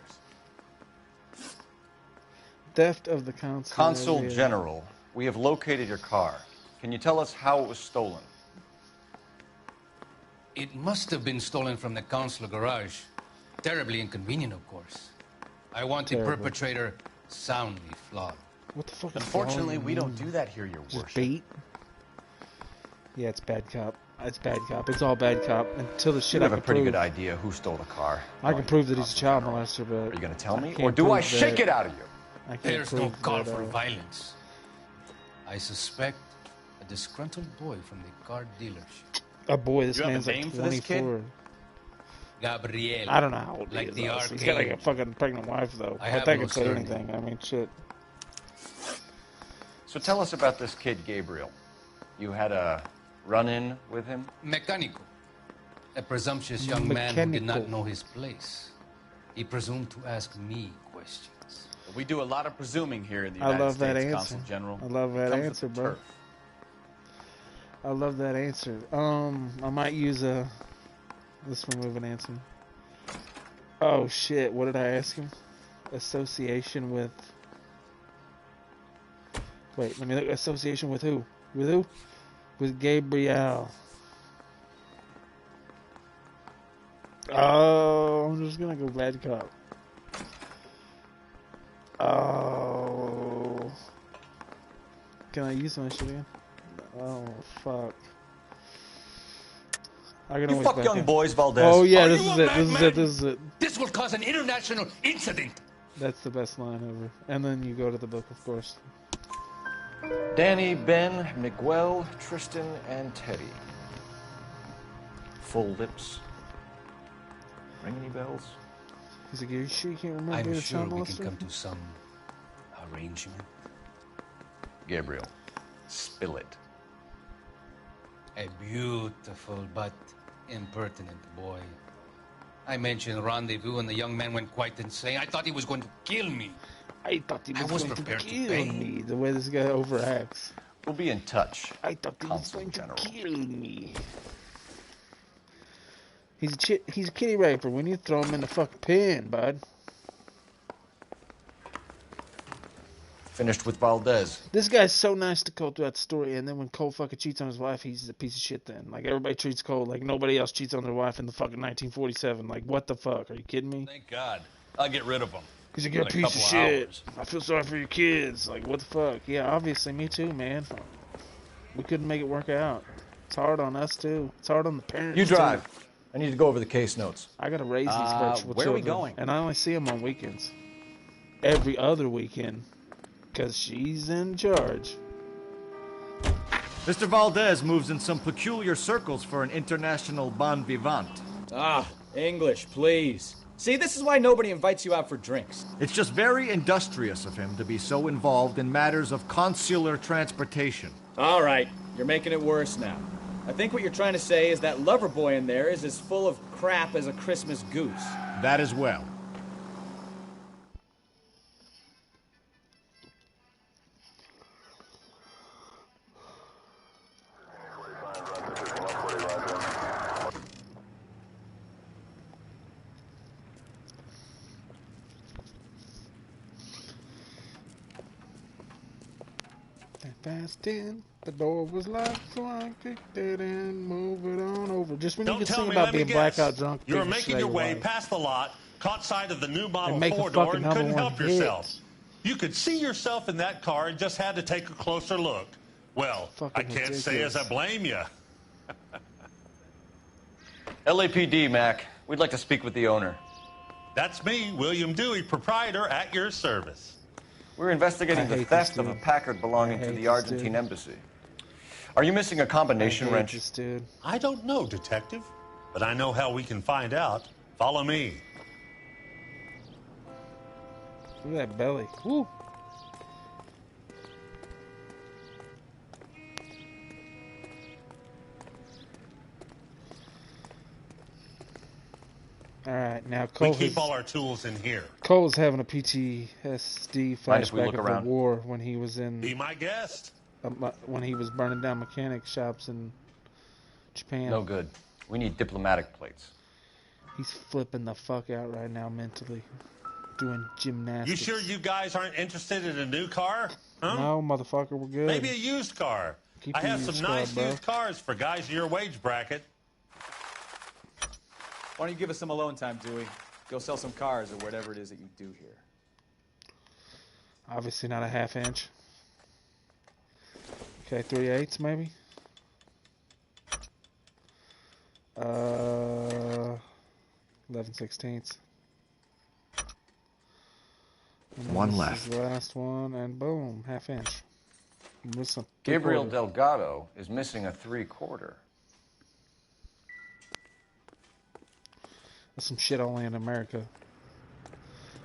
Theft of the consul. Consul General, we have located your car. Can you tell us how it was stolen? It must have been stolen from the consular garage. Terribly inconvenient, of course. I want the perpetrator soundly flogged. What the fuck? Unfortunately, we don't do that here, Your Worship. Beat? Yeah, it's bad cop. It's bad cop. It's all bad cop until the shit. You have a pretty good idea who stole the car. I can prove that he's a child molester, but are you going to tell me, or do I shake it out of you? There's no call for violence. I suspect a disgruntled boy from the car dealership. A boy, this man's like 24. Gabriel. I don't know how old he like is. The He's got like a fucking pregnant wife, though. I think I could say anything. I mean, shit. So tell us about this kid, Gabriel. You had a run-in with him? Mecánico. A presumptuous young man who did not know his place. He presumed to ask me questions. We do a lot of presuming here in the United States, Consul General. I love that answer, bro. Turf. I love that answer. I might use a. Let's remove an answer. Oh shit! What did I ask him? Association with. Wait, let me look. Association with who? With who? With Gabriel. Oh, I'm just gonna go bad cop. Oh. Can I use my shit again? Oh, fuck. I can always fuck young boys, Valdez. Oh, yeah, this is it. This will cause an international incident. That's the best line ever. And then you go to the book, of course. Danny, Ben, Miguel, Tristan, and Teddy. Full lips. Ring any bells? He's like, are you sure you can't remember? I'm sure we can come to some arrangement. Gabriel, spill it. A beautiful but impertinent boy. I mentioned rendezvous and the young man went quite insane. I thought he was going to kill me. I thought he was going to kill me. The way this guy overacts. We'll be in touch. I thought he was going to kill me. He's a kitty raper. We need to throw him in the fucking pen, bud. Finished with Valdez. This guy's so nice to Cole throughout the story, and then when Cole fucking cheats on his wife, he's a piece of shit then. Like, everybody treats Cole like nobody else cheats on their wife in the fucking 1947. Like, what the fuck? Are you kidding me? Thank God. I'll get rid of him. He's like, you're a piece of shit. I feel sorry for your kids. Like, what the fuck? Yeah, obviously, me too, man. We couldn't make it work out. It's hard on us, too. It's hard on the parents, You drive. Too. I need to go over the case notes. I gotta raise these virtual children. Where are we going? And I only see them on weekends. Every other weekend. Because she's in charge. Mr. Valdez moves in some peculiar circles for an international bon vivant. Ah, English, please. See, this is why nobody invites you out for drinks. It's just very industrious of him to be so involved in matters of consular transportation. All right, you're making it worse now. I think what you're trying to say is that lover boy in there is as full of crap as a Christmas goose. That as well. fast in. The door was locked, so I kicked it in. Move it on over. Just when you can sing about being blackout drunk. You were making your way past the lot, caught sight of the new model make a 4-door, fucking and couldn't number help one yourself. hit. You could see yourself in that car and just had to take a closer look. Well, I can't say as I blame you. LAPD, Mac. We'd like to speak with the owner. That's me, William Dewey, proprietor, at your service. We're investigating the theft of a Packard belonging to the Argentine embassy. Are you missing a combination wrench? I don't know, Detective, but I know how we can find out. Follow me. Look at that belly. Woo. All right, now Cole. We keep all our tools in here. Cole's having a PTSD flashback of the war when he was in. Be my guest. When he was burning down mechanic shops in Japan. No good. We need diplomatic plates. He's flipping the fuck out right now mentally, doing gymnastics. You sure you guys aren't interested in a new car? Huh? No, motherfucker, we're good. Maybe a used car. I have some nice used cars for guys in your wage bracket. Why don't you give us some alone time, Dewey? Go sell some cars or whatever it is that you do here. Obviously not a half inch. Okay, 3/8 maybe. 11/16. One left. The last one, and boom, half inch. Gabriel Delgado is missing a 3/4. That's some shit only in America.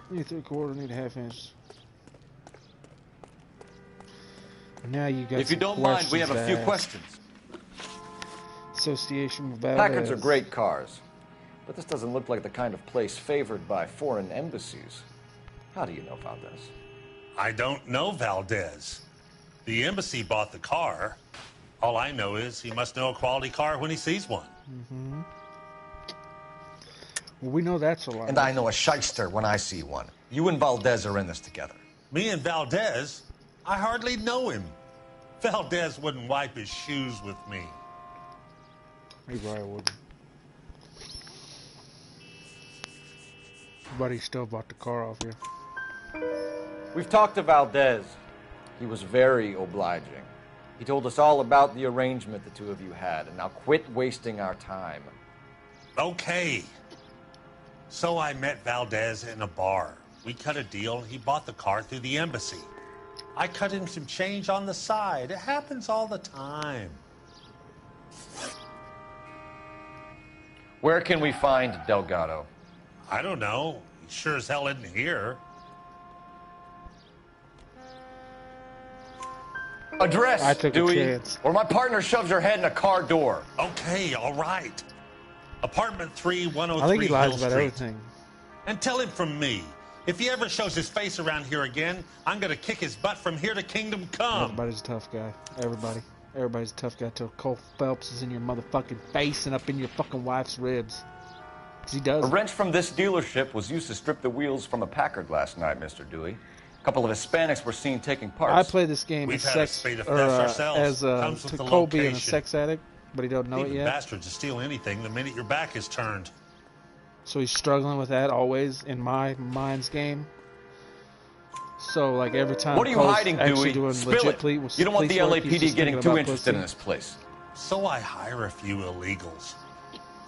Need a 3/4, need a half inch. Now you got. If you don't mind, we have a few questions. Association with Valdez. Packards are great cars, but this doesn't look like the kind of place favored by foreign embassies. How do you know Valdez? I don't know Valdez. The embassy bought the car. All I know is he must know a quality car when he sees one. Mm-hmm. Well, we know that's a lie. And I know a shyster when I see one. You and Valdez are in this together. Me and Valdez? I hardly know him. Valdez wouldn't wipe his shoes with me. He probably wouldn't. But he still bought the car off you. We've talked to Valdez. He was very obliging. He told us all about the arrangement the two of you had, and now quit wasting our time. Okay. So I met Valdez in a bar. We cut a deal, and he bought the car through the embassy. I cut him some change on the side. It happens all the time. Where can we find Delgado? I don't know. He sure as hell isn't here. Address, I took Dewey, a chance. or my partner shoves her head in a car door. Okay, all right. Apartment 3, 103 I think he lies Hill about Street. everything. And tell him from me, if he ever shows his face around here again, I'm going to kick his butt from here to kingdom come. Everybody's a tough guy. Everybody's a tough guy till Cole Phelps is in your motherfucking face and up in your fucking wife's ribs. 'Cause he does. A wrench from this dealership was used to strip the wheels from a Packard last night, Mr. Dewey. A couple of Hispanics were seen taking parts. I play this game We've as had a sex, spate of or, thefts ourselves. as Comes with the Cole being a location. sex addict, but he don't know it Even yet. bastards to steal anything the minute your back is turned. So he's struggling with that always in my mind's game. So like every time. What are you Cole's hiding, actually Dewey? doing Spill legit it. police You don't want the work, he's LAPD just getting thinking too about interested in pussy. this place. So I hire a few illegals.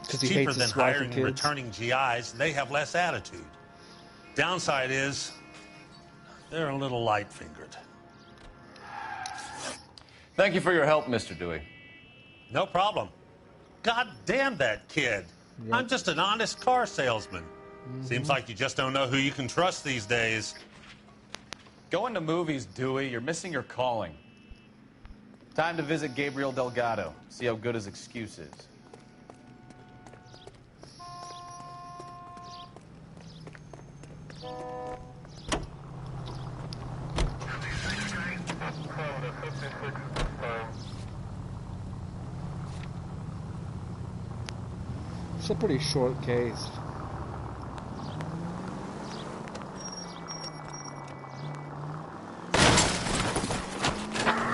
It's 'Cause he cheaper hates than his wife hiring and and kids. returning GIs, and they have less attitude. Downside is, they're a little light-fingered. Thank you for your help, Mr. Dewey. No problem. God damn that kid. Yep. I'm just an honest car salesman. Seems like you just don't know who you can trust these days. Going to movies, Dewey. You're missing your calling. Time to visit Gabriel Delgado. See how good his excuse is. It's a pretty short case.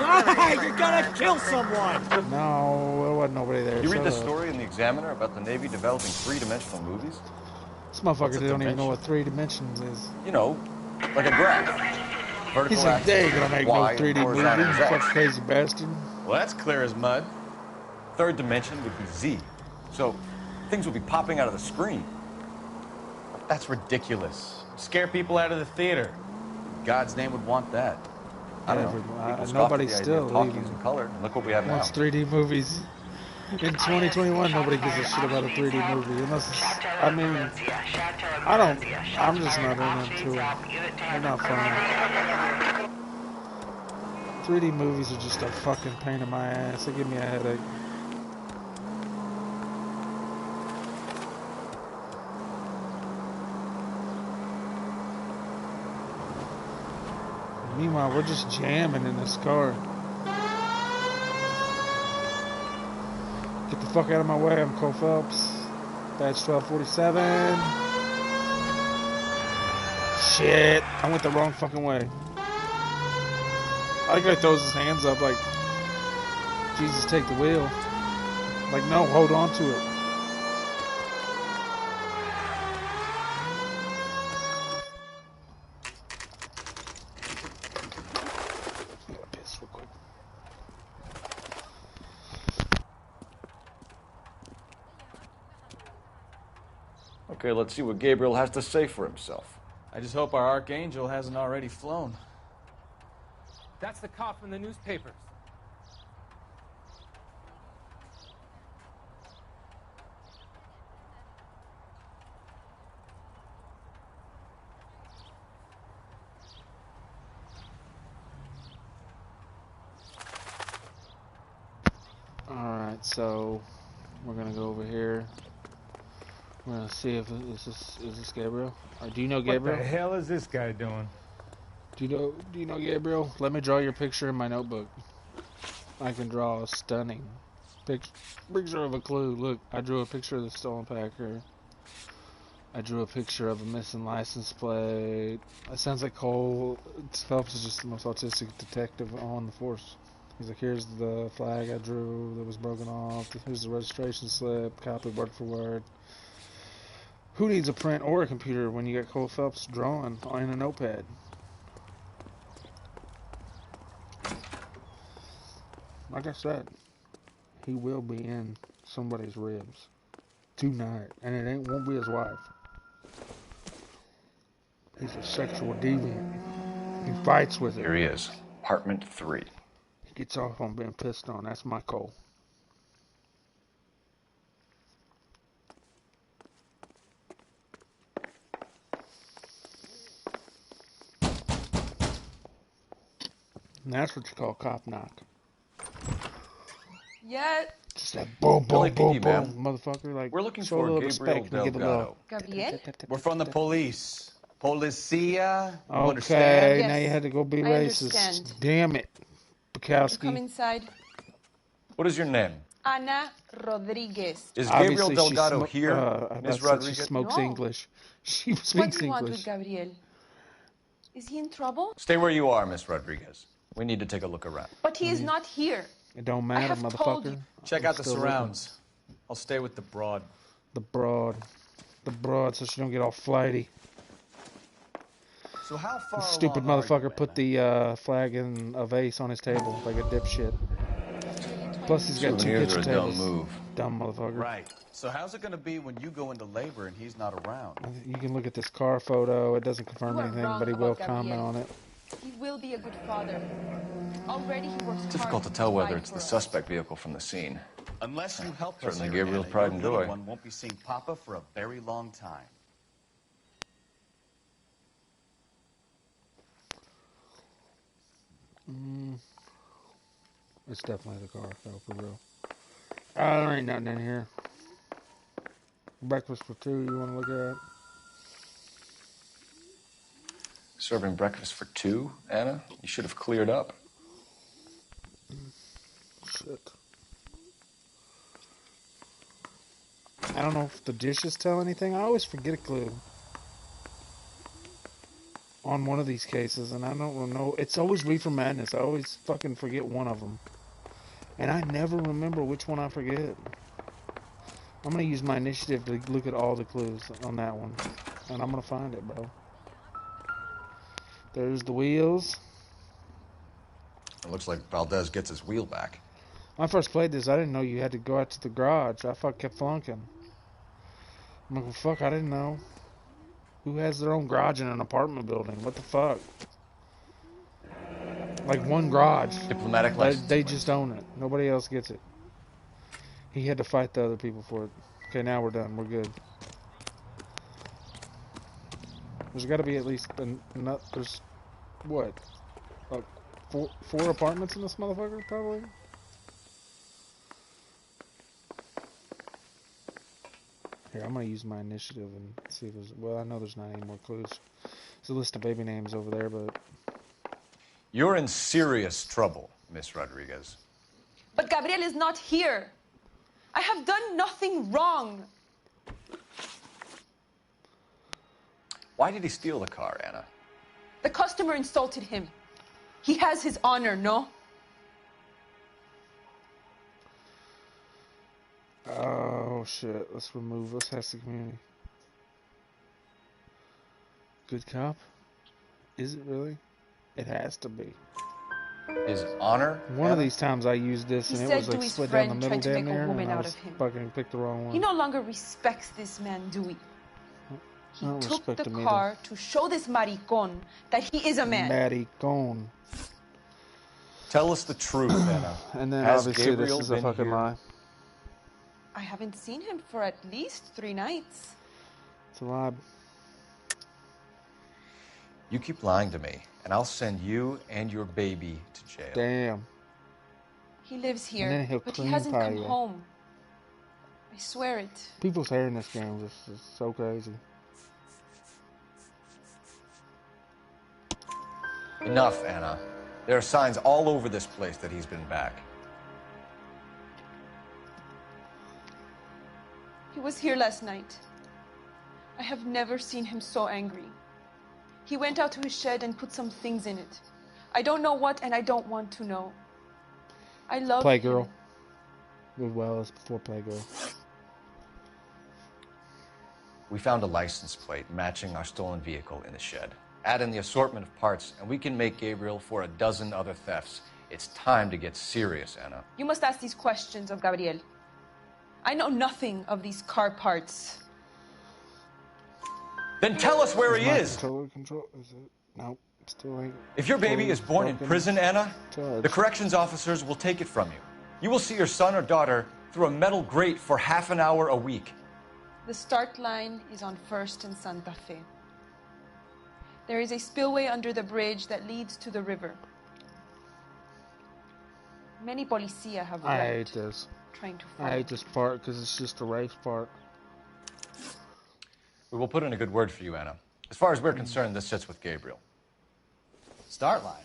You're gonna kill someone! No, there wasn't nobody there. You read the Shut up. story in the Examiner about the Navy developing three-dimensional movies? This motherfucker don't even know what 3 dimensions is. You know, like a graph. Vertical He's like, axis, they ain't gonna make no Y, 3D movie, horizontal you is X. fucking crazy bastard. Well, that's clear as mud. Third dimension would be Z. So things would be popping out of the screen. That's ridiculous. Scare people out of the theater. In God's name would want that. I don't know. People scoffed Nobody at the idea still of talkies even in color. And look what we have now. wants 3D movies. In 2021, nobody gives a shit about a 3D movie. Unless it's, I mean, I'm just not into it. They're not fun. 3D movies are just a fucking pain in my ass. They give me a headache. Meanwhile, we're just jamming in this car. Get the fuck out of my way. I'm Cole Phelps. Badge 1247. Shit. I went the wrong fucking way. I think he throws his hands up like, Jesus, take the wheel. Like, no, hold on to it. Piss real quick. Okay, let's see what Gabriel has to say for himself. I just hope our archangel hasn't already flown. That's the cop from the newspapers. Alright, so we're gonna go over here. We're gonna see if is this Gabriel? Or do you know Gabriel? What the hell is this guy doing? Do you know Gabriel? Let me draw your picture in my notebook. I can draw a stunning picture of a clue. Look, I drew a picture of the stolen Packer. I drew a picture of a missing license plate. It sounds like Cole Phelps is just the most autistic detective on the force. He's like, here's the flag I drew that was broken off. Here's the registration slip, copy word for word. Who needs a print or a computer when you got Cole Phelps drawing in a notepad? Like I said, he will be in somebody's ribs tonight, and it won't be his wife. He's a sexual deviant. He fights with it. Here he is, apartment 3. He gets off on being pissed on. That's my Cole. And that's what you call cop knock. Yes. Just that boom, boom, boom, boom, ma'am. motherfucker. Like, We're looking show a for little Gabriel respect and give a little. Gabriel? We're from the police. Policia. You Okay, understand? now you had to go be I racist. understand. Damn it, Bukowski. Come inside. What is your name? Ana Rodriguez. Is Gabriel Obviously, Delgado here, Miss She Rodriguez? smokes No. English. She What speaks do you want English. with Gabriel? Is he in trouble? Stay where you are, Miss Rodriguez. We need to take a look around. But he is not here. It don't I matter, have told motherfucker. you. Check I'm out the still surrounds. I'll stay with the broad. looking. The broad, so she don't get all flighty. So how far Stupid along are motherfucker you, put the flag in a vase on his table like a dipshit. Plus, he's got 2 Souvenirs kitchen are a dumb tables. move. Dumb motherfucker. Right. So how's it going to be when you go into labor and he's not around? You can look at this car photo. It doesn't confirm You are anything, wrong but he will about comment Gabriel. on it. He will be a good father. Already he works It's difficult to hard tell whether provide it's for the us. suspect vehicle from the scene. Unless you help us Certainly here, Gabriel's Anna, pride your and little joy. one won't be seeing Papa for a very long time. It's definitely the car, though, for real. There ain't nothing in here. Breakfast for 2, you want to look at? Serving breakfast for 2, Anna? You should have cleared up. Shit. I don't know if the dishes tell anything. I always forget a clue. on one of these cases, and I don't know. It's always Reefer Madness. I always fucking forget one of them. And I never remember which one I forget. I'm going to use my initiative to look at all the clues on that one. And I'm going to find it, bro. There's the wheels. It looks like Valdez gets his wheel back. When I first played this, I didn't know you had to go out to the garage. I kept flunking. I'm like, well, fuck, I didn't know. Who has their own garage in an apartment building? What the fuck? Like one garage. Diplomatic license. They just own it. Nobody else gets it. He had to fight the other people for it. Okay, now we're done. We're good. There's got to be at least there's what? Four apartments in this motherfucker, probably. Here, I'm gonna use my initiative and see if there's. Well, I know there's not any more clues. There's a list of baby names over there, but. You're in serious trouble, Miss Rodriguez. But Gabriel is not here. I have done nothing wrong. Why did he steal the car, Anna? The customer insulted him. He has his honor, no? Oh shit, let's has the community. Good cop? Is it really? It has to be. His honor? One of these times I used this and it was like split down the middle damn near and I fucking picked the wrong one. He no longer respects this man, Dewey. He took the him car to show this maricon that he is a man. Maricon. Tell us the truth, Anna. And then Has obviously Gabriel this is a fucking here? lie. I haven't seen him for at least 3 nights. It's a lie. You keep lying to me, and I'll send you and your baby to jail. Damn. He lives And then here, he'll but he cream hasn't pie come you. home. I swear it. People's hair in this game is just so crazy. Enough, Anna. There are signs all over this place that he's been back. He was here last night. I have never seen him so angry. He went out to his shed and put some things in it. I don't know what, and I don't want to know. I love Playgirl. him. As well as before Playgirl. We found a license plate matching our stolen vehicle in the shed. Add in the assortment of parts, and we can make Gabriel for a dozen other thefts. It's time to get serious, Anna. You must ask these questions of Gabriel. I know nothing of these car parts. Then tell us where he is. Control. Is it? Nope. Still ain't. If your baby is born in fucking prison, Anna, charged. the corrections officers will take it from you. You will see your son or daughter through a metal grate for half an hour a week. The start line is on 1st and Santa Fe. There is a spillway under the bridge that leads to the river. Many policia have I wrecked hate this. trying to I find. hate this part because it's just a race part. We will put in a good word for you, Anna. As far as we're concerned, this sits with Gabriel. Start line.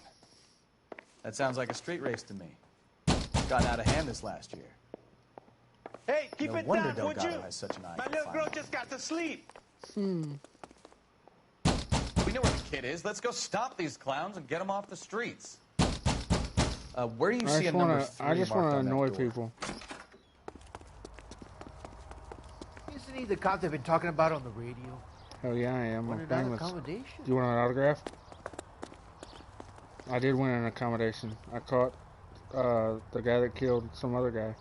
That sounds like a street race to me. Got out of hand this last year. Hey, keep No it wonder down, would you? Delgado has such an eye My for little girl finance. just got to sleep. We know where the kid is. Let's go stop these clowns and get them off the streets. Where do you see a number 3 I just want marked to on that annoy door? people. Isn't he the cop they've been talking about on the radio? Hell yeah, I am. I'm Wanted an famous. accommodation? Do you want an autograph? I did win an accommodation. I caught the guy that killed some other guy.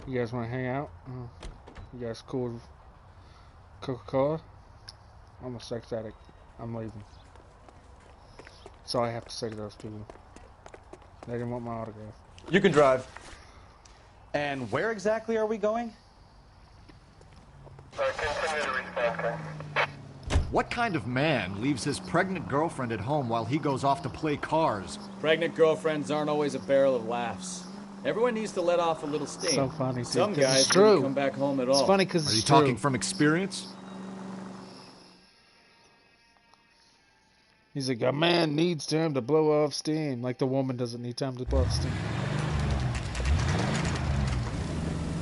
You guys want to hang out? You guys cool with Coca-Cola? I'm a sex addict. I'm leaving. That's all I have to say to those people. They didn't want my autograph. You can drive. And where exactly are we going? What kind of man leaves his pregnant girlfriend at home while he goes off to play cars? Pregnant girlfriends aren't always a barrel of laughs. Everyone needs to let off a little steam. So funny, dude, Some 'cause guys it's true. wouldn't come back home at all. It's funny because Are it's you true. talking from experience? He's like, a man needs time to blow off steam. Like the woman doesn't need time to blow off steam.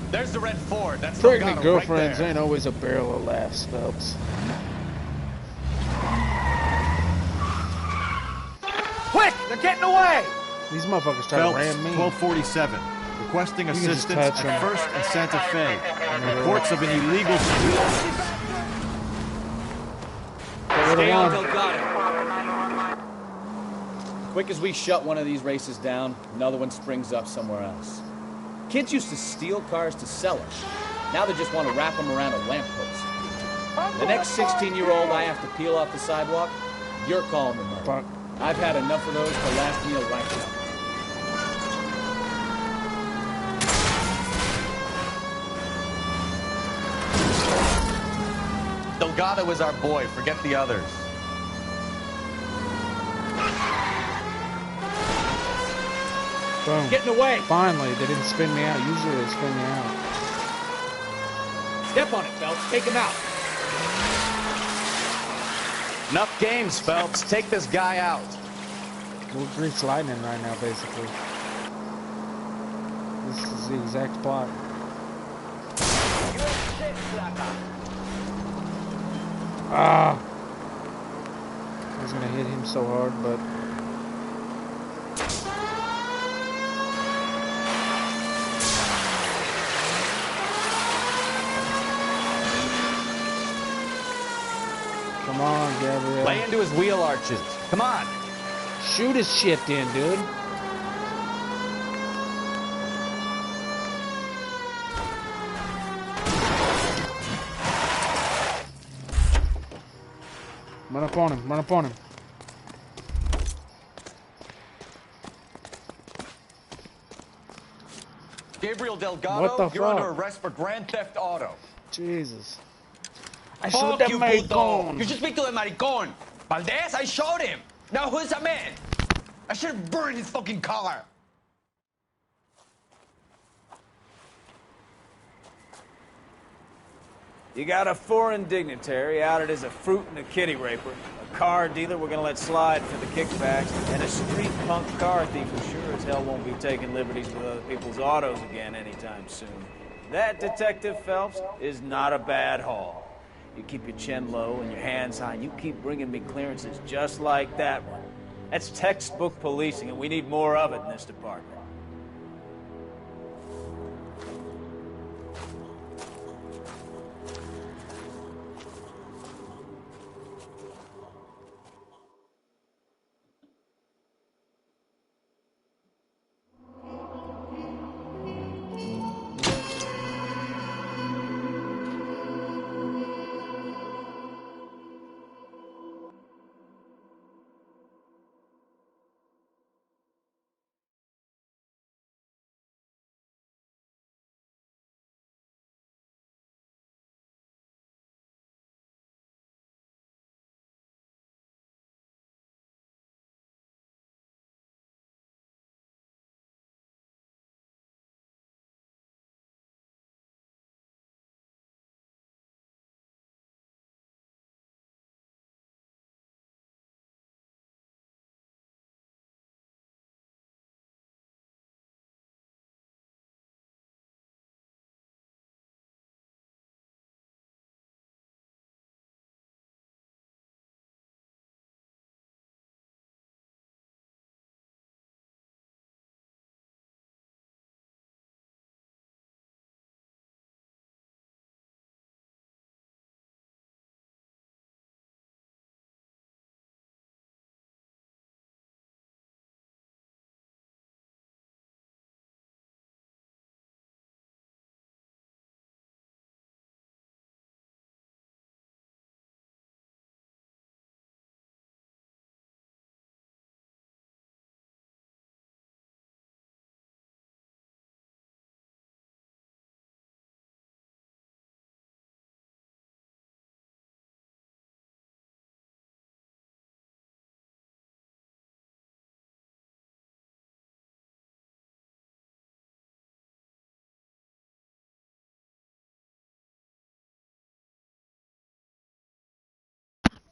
There's the red Ford. That's Pregnant Delgado girlfriends right ain't always a barrel of laughs, Phelps. Quick! They're getting away! These motherfuckers try to ram me. 1247. Requesting You can just assistance touch at them. First and Santa Fe. Reports of an illegal street. Stay on Delgado. Quick as we shut one of these races down, another one springs up somewhere else. Kids used to steal cars to sell them. Now they just want to wrap them around a lamppost. The next 16-year-old I have to peel off the sidewalk, you're calling the mother. Fuck. I've had enough of those to last me a lifetime. Delgado is our boy. Forget the others. Boom. Getting away. Finally, they didn't spin me out. Usually they spin me out. Step on it, Phelps. Take him out. Enough games, Phelps. Take this guy out. We're Grease Lightning right now, basically. This is the exact plot. Ah! I was gonna hit him so hard, but... Come on, Gabriel. Lay into his wheel arches. Come on. Shoot his shit then, dude. Run up on him. Run up on him. Gabriel Delgado, What the you're under fuck? arrest for grand theft auto. Jesus. I Fuck showed them you, my puto. gun. You should speak to the maricon. Valdez, I showed him. Now who's the man? I should have burned his fucking car. You got a foreign dignitary outed as a fruit and a kitty raper, a car dealer we're gonna let slide for the kickbacks, and a street punk car thief who sure as hell won't be taking liberties with other people's autos again anytime soon. That, Detective Phelps, is not a bad haul. You keep your chin low and your hands high, and you keep bringing me clearances just like that one. That's textbook policing, and we need more of it in this department.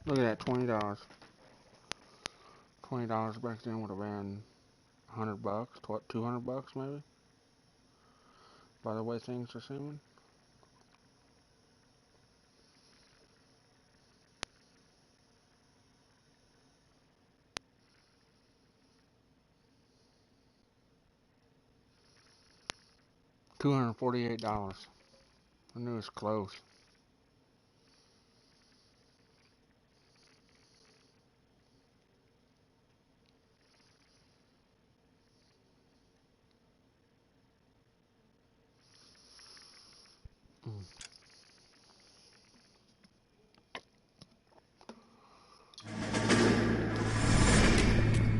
Look at that, $20. $20 back then would have been $100, $200 maybe. By the way things are seeming. $248. I knew it was close.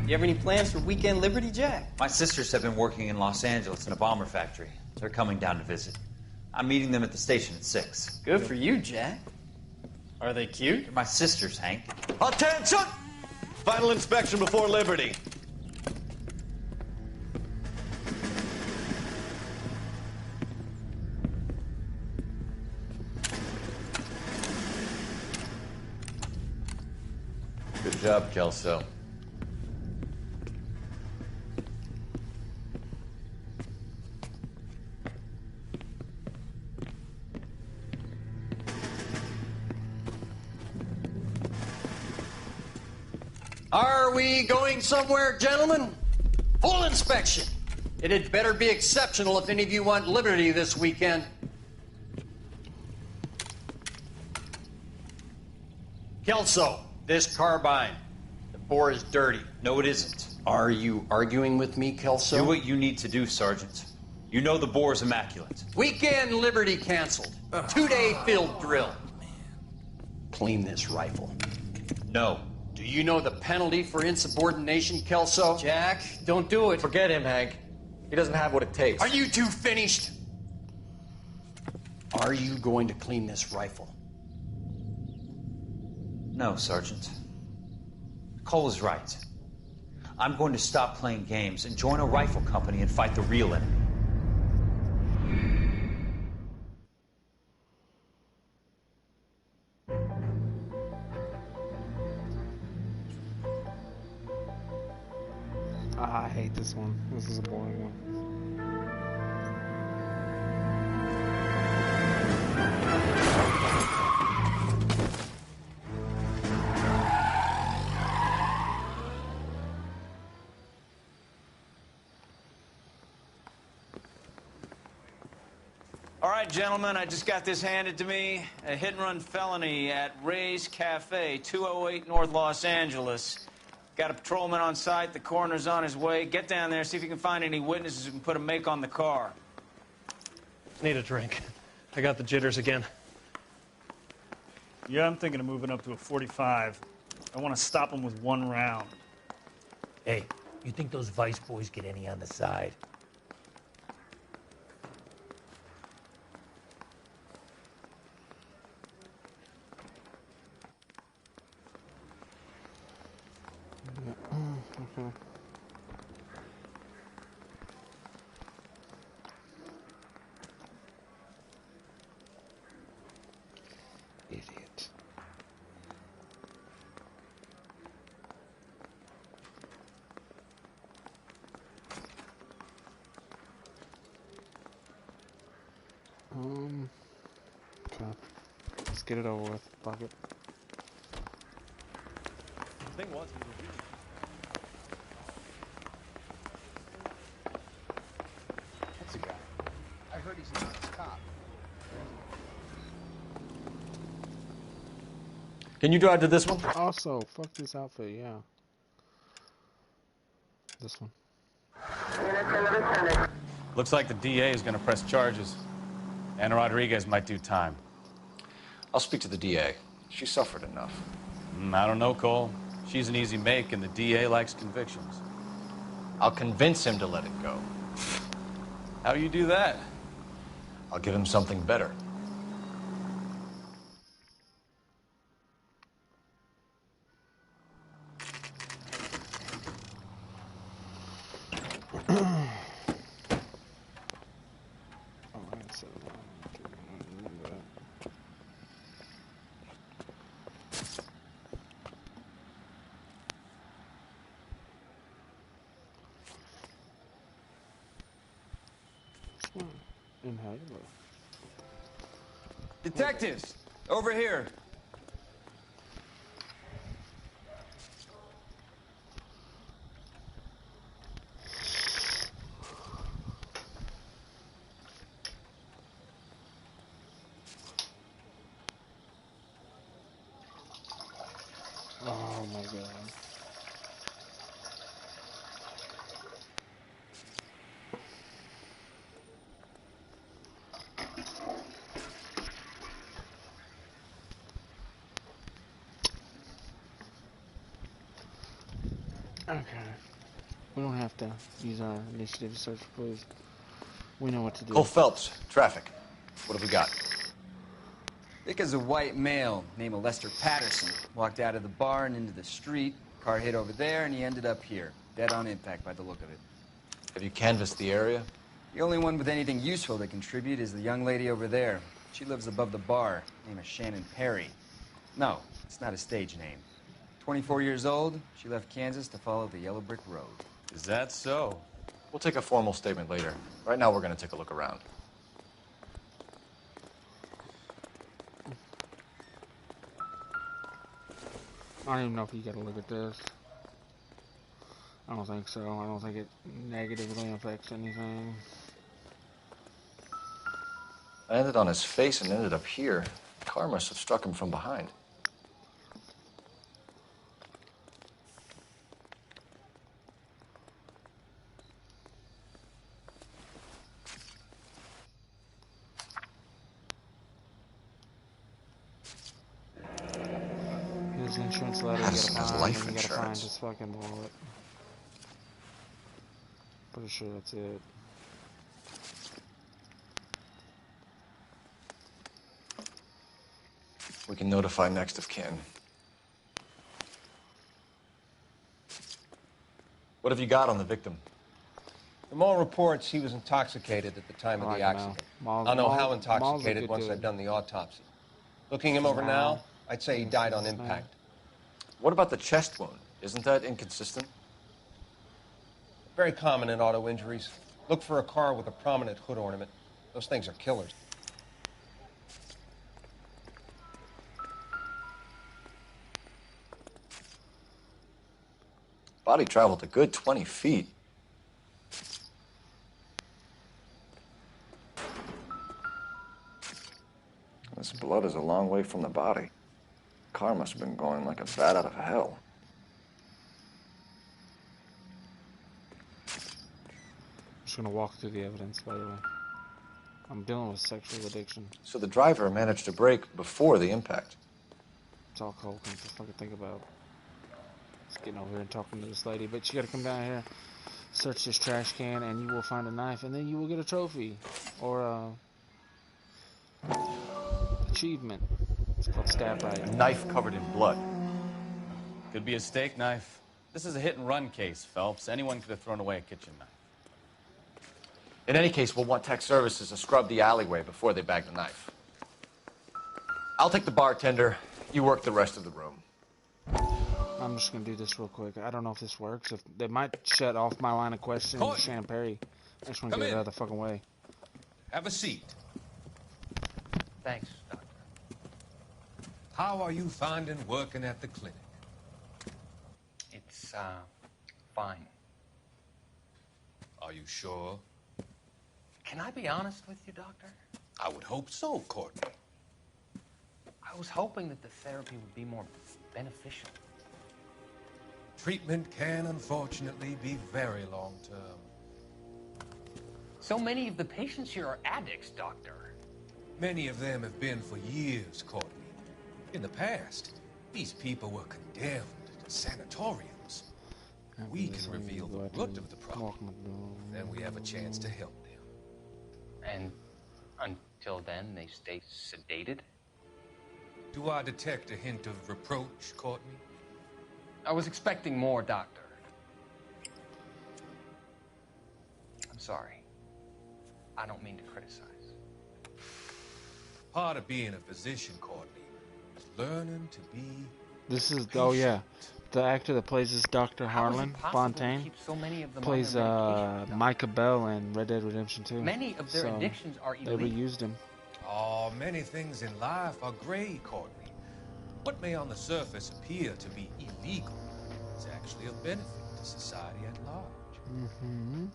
You have any plans for weekend Liberty, Jack? My sisters have been working in Los Angeles in a bomber factory. They're coming down to visit. I'm meeting them at the station at 6. Good for you, Jack. Are they cute? They're my sisters, Hank. Attention! Final inspection before Liberty. Good job, Kelso. Are we going somewhere, gentlemen? Full inspection. It had better be exceptional if any of you want liberty this weekend. Kelso, this carbine. The bore is dirty. No, it isn't. Are you arguing with me, Kelso? Do what you need to do, Sergeant. You know the bore is immaculate. Weekend liberty canceled. 2-day field drill. Clean this rifle. No. Do you know the penalty for insubordination, Kelso? Jack, don't do it. Forget him, Hank. He doesn't have what it takes. Are you two finished? Are you going to clean this rifle? No, Sergeant. Cole is right. I'm going to stop playing games and join a rifle company and fight the real enemy. I hate this one. This is a boring one. All right, gentlemen, I just got this handed to me. A hit-and-run felony at Ray's Cafe, 208 North Los Angeles. Got a patrolman on site. The coroner's on his way. Get down there, see if you can find any witnesses who can put a make on the car. Need a drink. I got the jitters again. Yeah, I'm thinking of moving up to a 45. I want to stop him with one round. Hey, you think those Vice boys get any on the side? Okay. Idiot. Okay. Let's get it over with. Fuck it. The thing was, That's a guy. I heard he's not a cop. Can you drive to this one? Also, fuck this outfit, yeah. This one. Looks like the DA is going to press charges. Anna Rodriguez might do time. I'll speak to the DA. She suffered enough. I don't know, Cole. She's an easy make, and the DA likes convictions. I'll convince him to let it go. How do you do that? I'll give him something better. Detectives, over here. god. Okay. We don't have to use our initiative to search for clues. We know what to do. Cole Phelps, traffic. What have we got? Dick is a white male named Lester Patterson. Walked out of the bar and into the street. Car hit over there, and he ended up here. Dead on impact by the look of it. Have you canvassed the area? The only one with anything useful to contribute is the young lady over there. She lives above the bar. Name is Shannon Perry. No, it's not a stage name. 24 years old, she left Kansas to follow the yellow brick road. Is that so? We'll take a formal statement later. Right now, we're going to take a look around. I don't even know if you gotta look at this. I don't think so. I don't think it negatively affects anything. I landed on his face and ended up here. The car must have struck him from behind. His insurance letter, Madison you has gotta find, life and you gotta find insurance. his fucking wallet. Pretty sure that's it. We can notify next of kin. What have you got on the victim? From all reports, he was intoxicated at the time of the accident. I'll know how intoxicated once I've done the autopsy. Looking him over now, I'd say he died on impact. What about the chest wound? Isn't that inconsistent? Very common in auto injuries. Look for a car with a prominent hood ornament. Those things are killers. Body traveled a good 20 feet. This blood is a long way from the body. Car must have been going like a bat out of hell. I'm just gonna walk through the evidence, by the way. I'm dealing with sexual addiction. So the driver managed to brake before the impact. It's all Cole comes to fucking think about. Just getting over here and talking to this lady, but you gotta come down here, search this trash can, and you will find a knife, and then you will get a trophy or a achievement. It's called stab right. A knife covered in blood. Could be a steak knife. This is a hit-and-run case, Phelps. Anyone could have thrown away a kitchen knife. In any case, we'll want tech services to scrub the alleyway before they bag the knife. I'll take the bartender. You work the rest of the room. I'm just gonna do this real quick. I don't know if this works. If they might shut off my line of questioning to Shannon Perry. I just want to get it out of the fucking way. Have a seat. Thanks, Doctor. How are you finding working at the clinic? It's, fine. Are you sure? Can I be honest with you, Doctor? I would hope so, Courtney. I was hoping that the therapy would be more beneficial. Treatment can, unfortunately, be very long-term. So many of the patients here are addicts, Doctor. Many of them have been for years, Courtney. In the past, these people were condemned to sanatoriums. We can reveal the root of the problem. Then we have a chance to help them. And until then, they stay sedated? Do I detect a hint of reproach, Courtney? I was expecting more, Doctor. I'm sorry. I don't mean to criticize. Part of being a physician, Courtney, is learning to be... This is, oh yeah, the actor that plays this Dr. Harlan Fontaine plays Micah Bell in Red Dead Redemption 2. Many of their addictions are illegal. They reused him. Oh, many things in life are gray, Courtney. What may on the surface appear to be illegal is actually of benefit to society at large. Mm-hmm.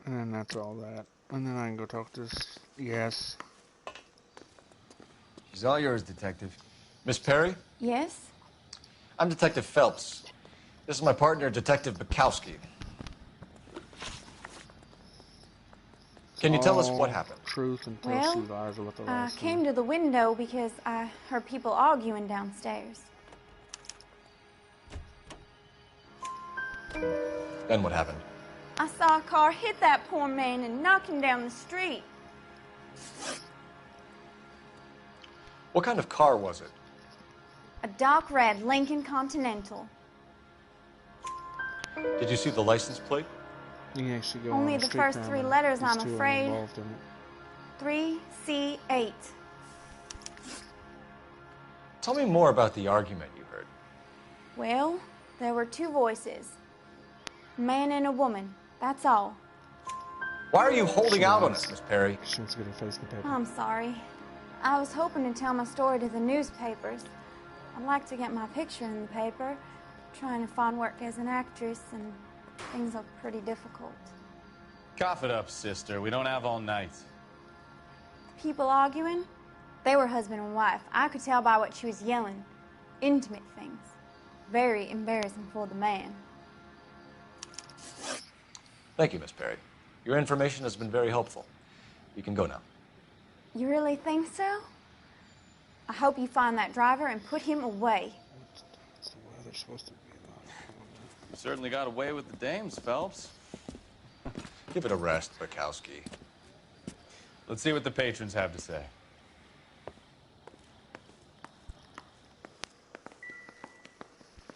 And that's all that. And then I can go talk to this. Yes. She's all yours, Detective. Miss Perry? Yes? I'm Detective Phelps. This is my partner, Detective Bukowski. Can you tell us what happened? Truth until Well, she lies with the I last came to the window because I heard people arguing downstairs. Then what happened? I saw a car hit that poor man and knock him down the street. What kind of car was it? A dark red Lincoln Continental. Did you see the license plate? You can actually go Only on the street first crime three and letters, these I'm two are afraid. involved in it. 3C8. Tell me more about the argument you heard. Well, there were two voices. A man and a woman. That's all. Why are you holding out on us, Miss Perry? She wants to get her face in the paper. I'm sorry. I was hoping to tell my story to the newspapers. I'd like to get my picture in the paper. Trying to find work as an actress, and things are pretty difficult. Cough it up, sister. We don't have all night. People arguing? They were husband and wife. I could tell by what she was yelling. Intimate things. Very embarrassing for the man. Thank you, Miss Perry. Your information has been very helpful. You can go now. You really think so? I hope you find that driver and put him away. That's the way they're supposed to be. You certainly got away with the dames, Phelps. Give it a rest, Bukowski. Let's see what the patrons have to say.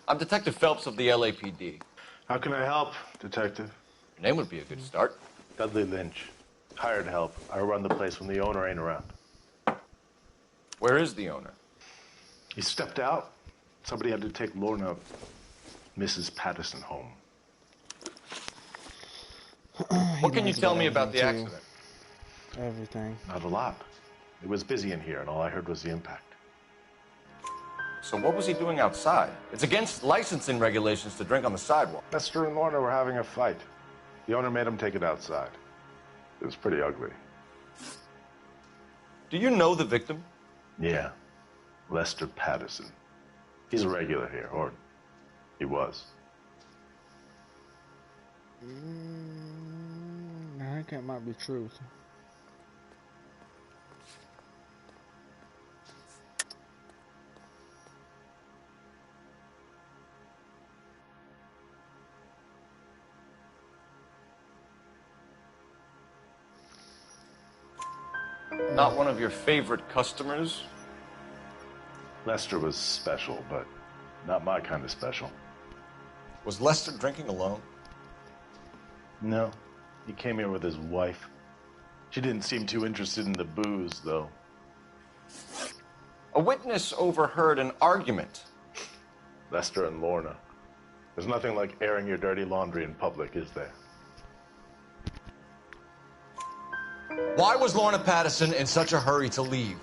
I'm Detective Phelps of the LAPD. How can I help, Detective? Your name would be a good start. Dudley Lynch. Hired help. I run the place when the owner ain't around. Where is the owner? He stepped out. Somebody had to take Lorna, Mrs. Patterson, home. What can you tell me about the accident? Everything. Not a lot. It was busy in here, and all I heard was the impact. So what was he doing outside? It's against licensing regulations to drink on the sidewalk. Lester and Lorna were having a fight. The owner made him take it outside. It was pretty ugly. Do you know the victim? Yeah. Lester Patterson. He's a regular here, or he was. I think that might be truth. Not one of your favorite customers? Lester was special, but not my kind of special. Was Lester drinking alone? No. He came here with his wife. She didn't seem too interested in the booze, though. A witness overheard an argument. Lester and Lorna. There's nothing like airing your dirty laundry in public, is there? Why was Lorna Patterson in such a hurry to leave?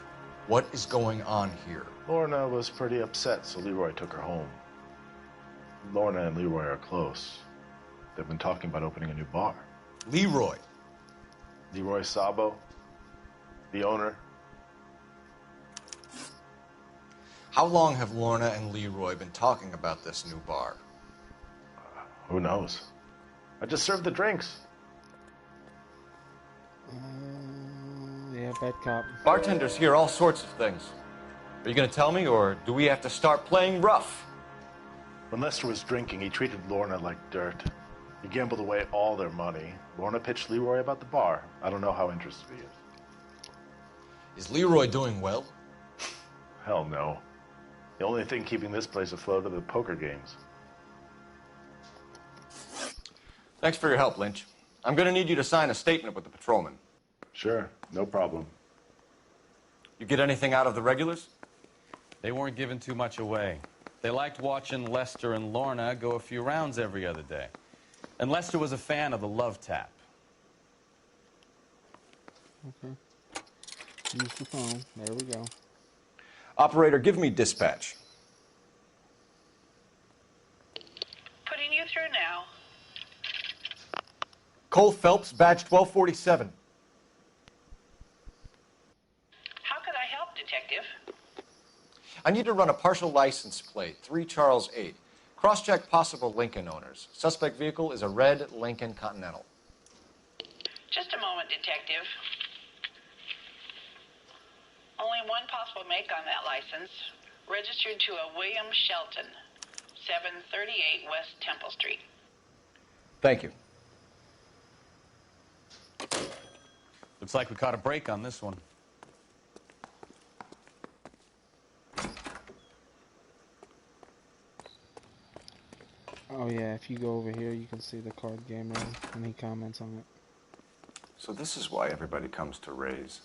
What is going on here? Lorna was pretty upset, so Leroy took her home. Lorna and Leroy are close. They've been talking about opening a new bar. Leroy? Leroy Sabo, the owner. How long have Lorna and Leroy been talking about this new bar? Who knows? I just served the drinks. Yeah, bad cop. Bartenders hear all sorts of things. Are you going to tell me, or do we have to start playing rough? When Lester was drinking, he treated Lorna like dirt. He gambled away all their money. Lorna pitched Leroy about the bar. I don't know how interested he is. Is Leroy doing well? Hell no. The only thing keeping this place afloat are the poker games. Thanks for your help, Lynch. I'm going to need you to sign a statement with the patrolman. Sure, no problem. You get anything out of the regulars? They weren't giving too much away. They liked watching Lester and Lorna go a few rounds every other day. And Lester was a fan of the love tap. Okay. Use the phone. There we go. Operator, give me dispatch. Putting you through now. Cole Phelps, badge 1247. How could I help, Detective? I need to run a partial license plate, 3 Charles 8. Cross-check possible Lincoln owners. Suspect vehicle is a red Lincoln Continental. Just a moment, Detective. Only one possible make on that license. Registered to a William Shelton, 738 West Temple Street. Thank you. Looks like we caught a break on this one. Oh yeah, if you go over here, you can see the card game room, and he comments on it. So this is why everybody comes to Ray's.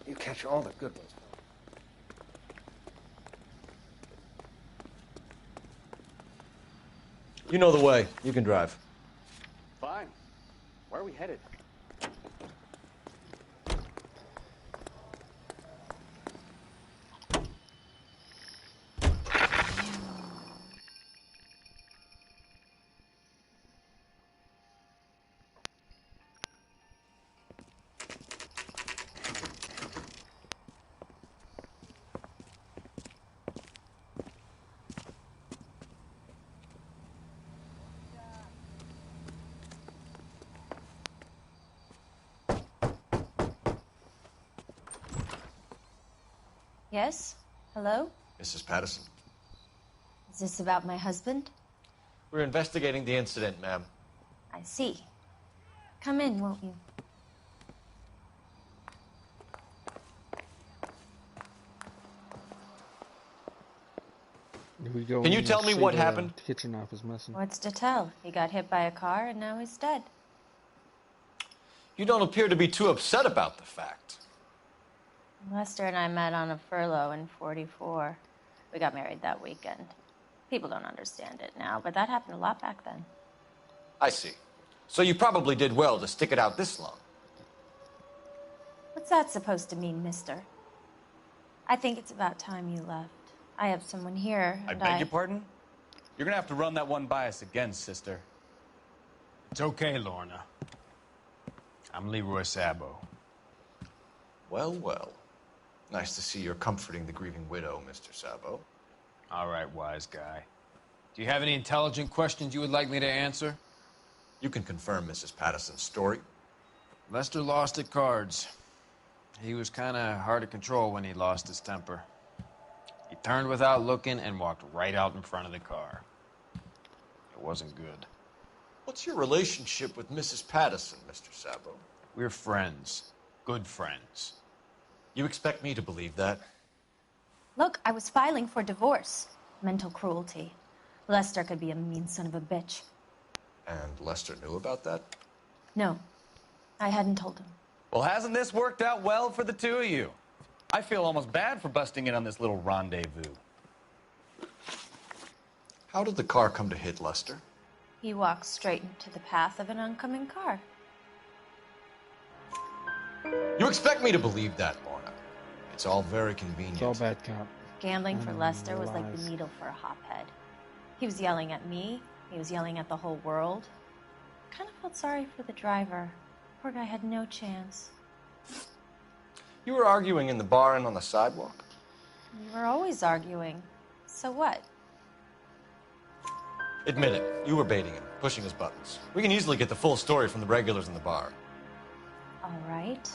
You catch all the good ones. You know the way. You can drive. Fine. Where are we headed? Yes? Hello? Mrs. Patterson. Is this about my husband? We're investigating the incident, ma'am. I see. Come in, won't you? Can you tell me what happened? Kitchen knife is missing. What's to tell? He got hit by a car and now he's dead. You don't appear to be too upset about the fact. Lester and I met on a furlough in '44. We got married that weekend. People don't understand it now, but that happened a lot back then. I see. So you probably did well to stick it out this long. What's that supposed to mean, mister? I think it's about time you left. I have someone here, I and beg your pardon? You're gonna have to run that one by us again, sister. It's okay, Lorna. I'm Leroy Sabo. Well, well. Nice to see you're comforting the grieving widow, Mr. Sabo. All right, wise guy. Do you have any intelligent questions you would like me to answer? You can confirm Mrs. Patterson's story. Lester lost at cards. He was kind of hard to control when he lost his temper. He turned without looking and walked right out in front of the car. It wasn't good. What's your relationship with Mrs. Patterson, Mr. Sabo? We're friends. Good friends. You expect me to believe that? Look, I was filing for divorce. Mental cruelty. Lester could be a mean son of a bitch. And Lester knew about that? No, I hadn't told him. Well, hasn't this worked out well for the two of you? I feel almost bad for busting in on this little rendezvous. How did the car come to hit Lester? He walked straight into the path of an oncoming car. You expect me to believe that, Lorna? It's all very convenient. It's all bad cop. Gambling for Lester was like the needle for a hophead. He was yelling at me. He was yelling at the whole world. I kind of felt sorry for the driver. Poor guy had no chance. You were arguing in the bar and on the sidewalk? We were always arguing. So what? Admit it. You were baiting him, pushing his buttons. We can easily get the full story from the regulars in the bar. All right.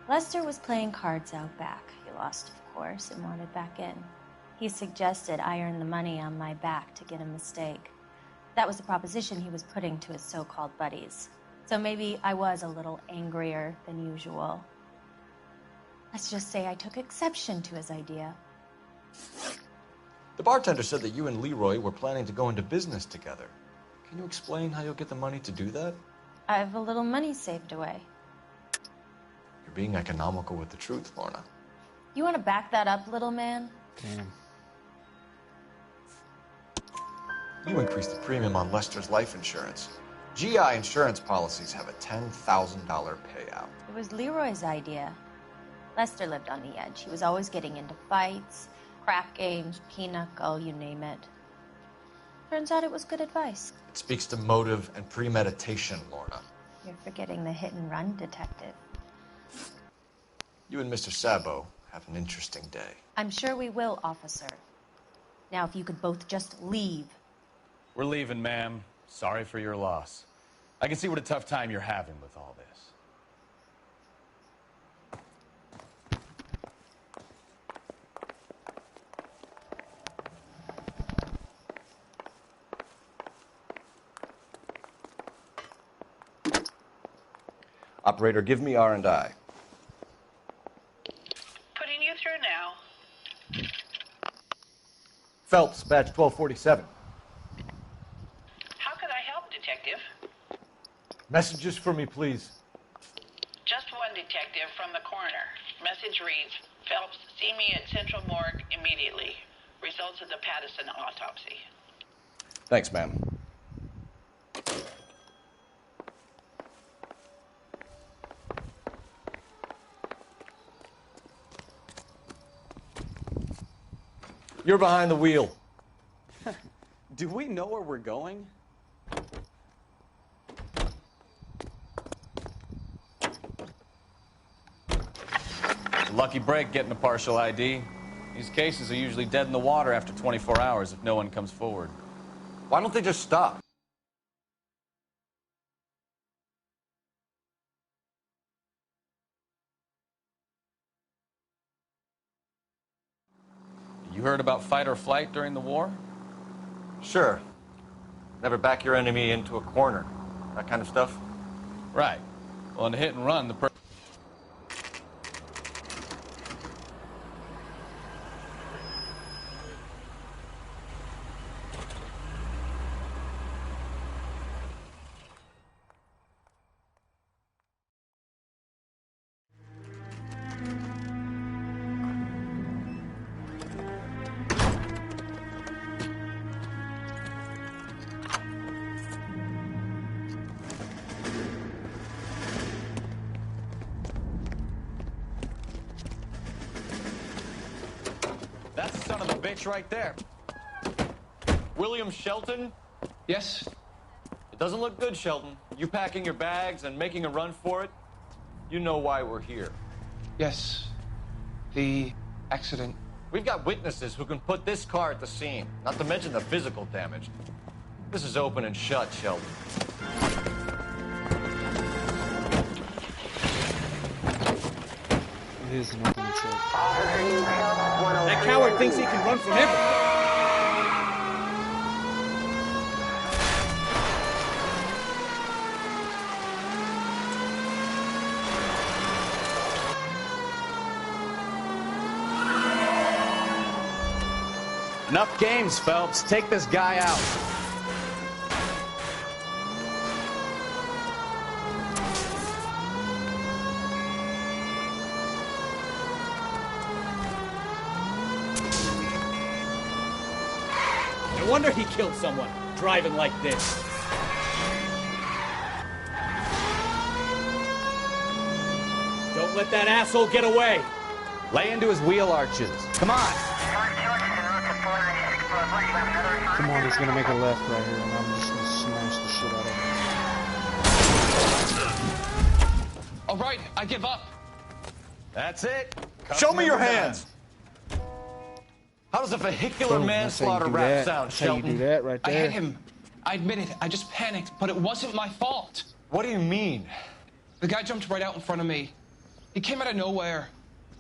Lester was playing cards out back. He lost, of course, and wanted back in. He suggested I earn the money on my back to get a mistake. That was the proposition he was putting to his so-called buddies. So maybe I was a little angrier than usual. Let's just say I took exception to his idea. The bartender said that you and Leroy were planning to go into business together. Can you explain how you'll get the money to do that? I have a little money saved away. You're being economical with the truth, Lorna. You want to back that up, little man? Damn. You increased the premium on Lester's life insurance. GI insurance policies have a $10,000 payout. It was Leroy's idea. Lester lived on the edge. He was always getting into fights. crack games, pinochle, you name it. Turns out it was good advice. It speaks to motive and premeditation, Lorna. You're forgetting the hit-and-run detective. You and Mr. Sabo have an interesting day. I'm sure we will, officer. Now, if you could both just leave. We're leaving, ma'am. Sorry for your loss. I can see what a tough time you're having with all this. Operator, give me R&I. Putting you through now. Phelps, badge 1247. How could I help, Detective? Messages for me, please. Just one detective from the coroner. Message reads, Phelps, see me at Central Morgue immediately. Results of the Pattison autopsy. Thanks, ma'am. You're behind the wheel. Do we know where we're going? It's a lucky break getting a partial ID. These cases are usually dead in the water after 24 hours if no one comes forward. Why don't they just stop? You heard about fight or flight during the war? Sure. Never back your enemy into a corner. That kind of stuff? Right. Well, in a hit and run, the That's the son of a bitch right there. William Shelton? Yes? It doesn't look good, Shelton. You packing your bags and making a run for it? You know why we're here. Yes. The accident. We've got witnesses who can put this car at the scene, not to mention the physical damage. This is open and shut, Shelton. It is an open check. That coward thinks he can run from everything. Enough games, Phelps. Take this guy out. No wonder he killed someone, driving like this. Don't let that asshole get away. Lay into his wheel arches. Come on. Come on, he's gonna make a left right here, and I'm just gonna smash the shit out of him. All right, I give up. That's it. Show me your hands. How does a vehicular manslaughter rap sound, That's how you Shelton? do that right there. I hit him. I admit it. I just panicked, but it wasn't my fault. What do you mean? The guy jumped right out in front of me. He came out of nowhere.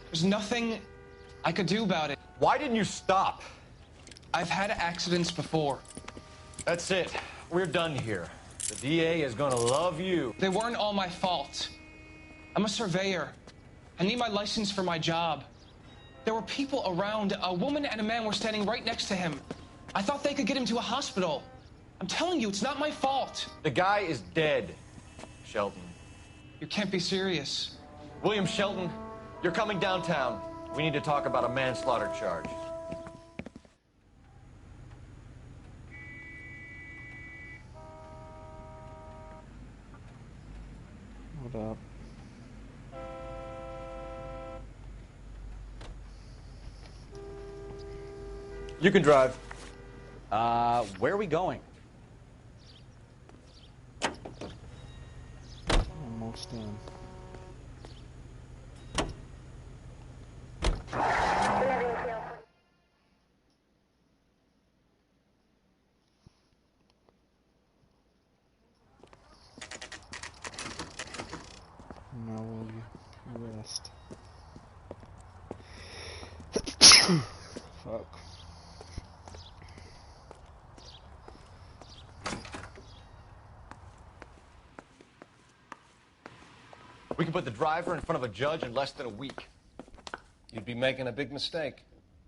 There's nothing I could do about it. Why didn't you stop? I've had accidents before. That's it. We're done here. The DA is gonna love you. They weren't all my fault. I'm a surveyor. I need my license for my job. There were people around. A woman and a man were standing right next to him. I thought they could get him to a hospital. I'm telling you, it's not my fault. The guy is dead, Shelton. You can't be serious. William Shelton, you're coming downtown. We need to talk about a manslaughter charge. Hold up. You can drive. Where are we going? Almost done. Now will you rest? Fuck. We can put the driver in front of a judge in less than a week. You'd be making a big mistake.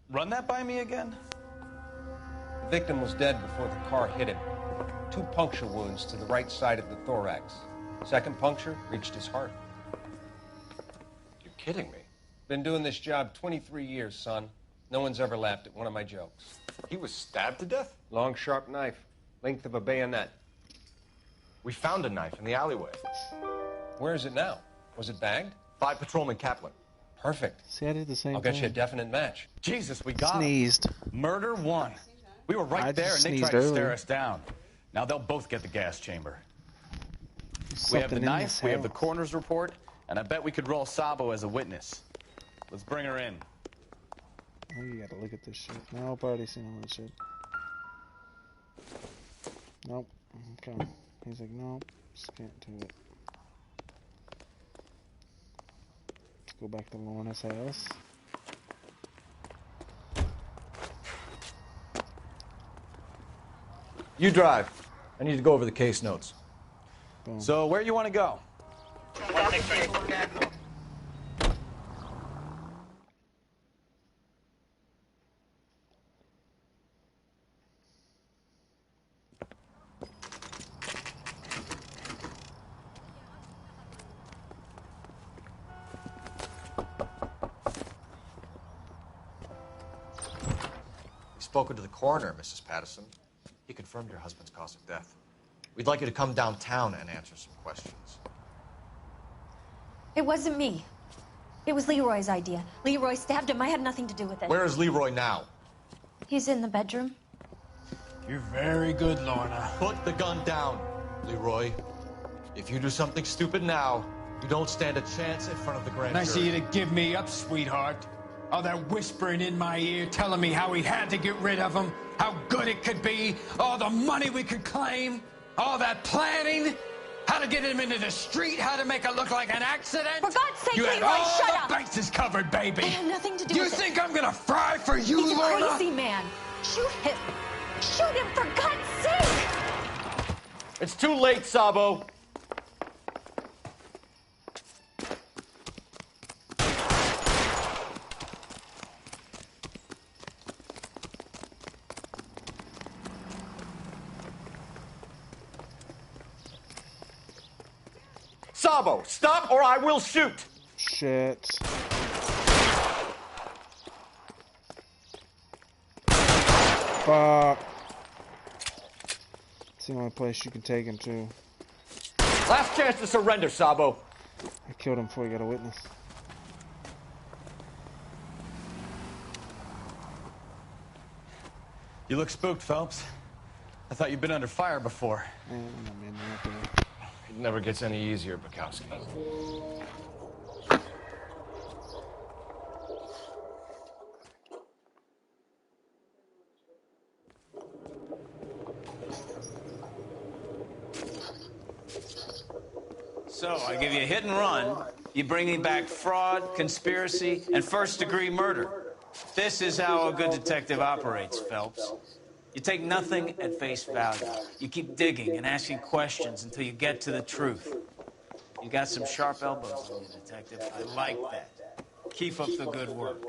Run that by me again? The victim was dead before the car hit him. 2 puncture wounds to the right side of the thorax. Second puncture reached his heart. You're kidding me. Been doing this job 23 years, son. No one's ever laughed at one of my jokes. He was stabbed to death? Long, sharp knife. Length of a bayonet. We found a knife in the alleyway. Where is it now? Was it bagged? 5 Patrolman Kaplan. Perfect. See, I did the same I'll thing. get you a definite match. Jesus, we got Sneezed. him. Murder 1. We were right there, and they tried to stare us down. Now they'll both get the gas chamber. We have the knife, we have the coroner's report, and I bet we could roll Sabo as a witness. Let's bring her in. Oh, you gotta look at this shit. Nope, I've already seen all this shit. Nope. Okay. He's like, nope, just can't do it. Let's go back to Lorna's house. You drive. I need to go over the case notes. Boom. So, where you want to go? Spoken to the coroner, Mrs. Patterson. He confirmed your husband's cause of death. We'd like you to come downtown and answer some questions. It wasn't me. It was Leroy's idea. Leroy stabbed him. I had nothing to do with it. Where is Leroy now? He's in the bedroom. You're very good, Lorna. Put the gun down, Leroy. If you do something stupid now, you don't stand a chance in front of the grand jury. Nice of you to give me up, sweetheart. All that whispering in my ear, telling me how we had to get rid of him, how good it could be, all the money we could claim, all that planning, how to get him into the street, how to make it look like an accident. For God's sake, you Leroy, had all shut the up! bases covered, baby. I had nothing to do you with it. You think I'm gonna fry for you, He's Lorna? a crazy man. Shoot him. Shoot him, for God's sake! It's too late, Sabo. Sabo, stop or I will shoot! Shit. Fuck. It's the only place you can take him to. Last chance to surrender, Sabo. I killed him before he got a witness. You look spooked, Phelps. I thought you'd been under fire before. It never gets any easier, Bukowski. So, I give you a hit and run. You bring me back fraud, conspiracy, and first-degree murder. This is how a good detective operates, Phelps. You take nothing at face value. You keep digging and asking questions until you get to the truth. You got some sharp elbows on you, detective. I like that. Keep up the good work.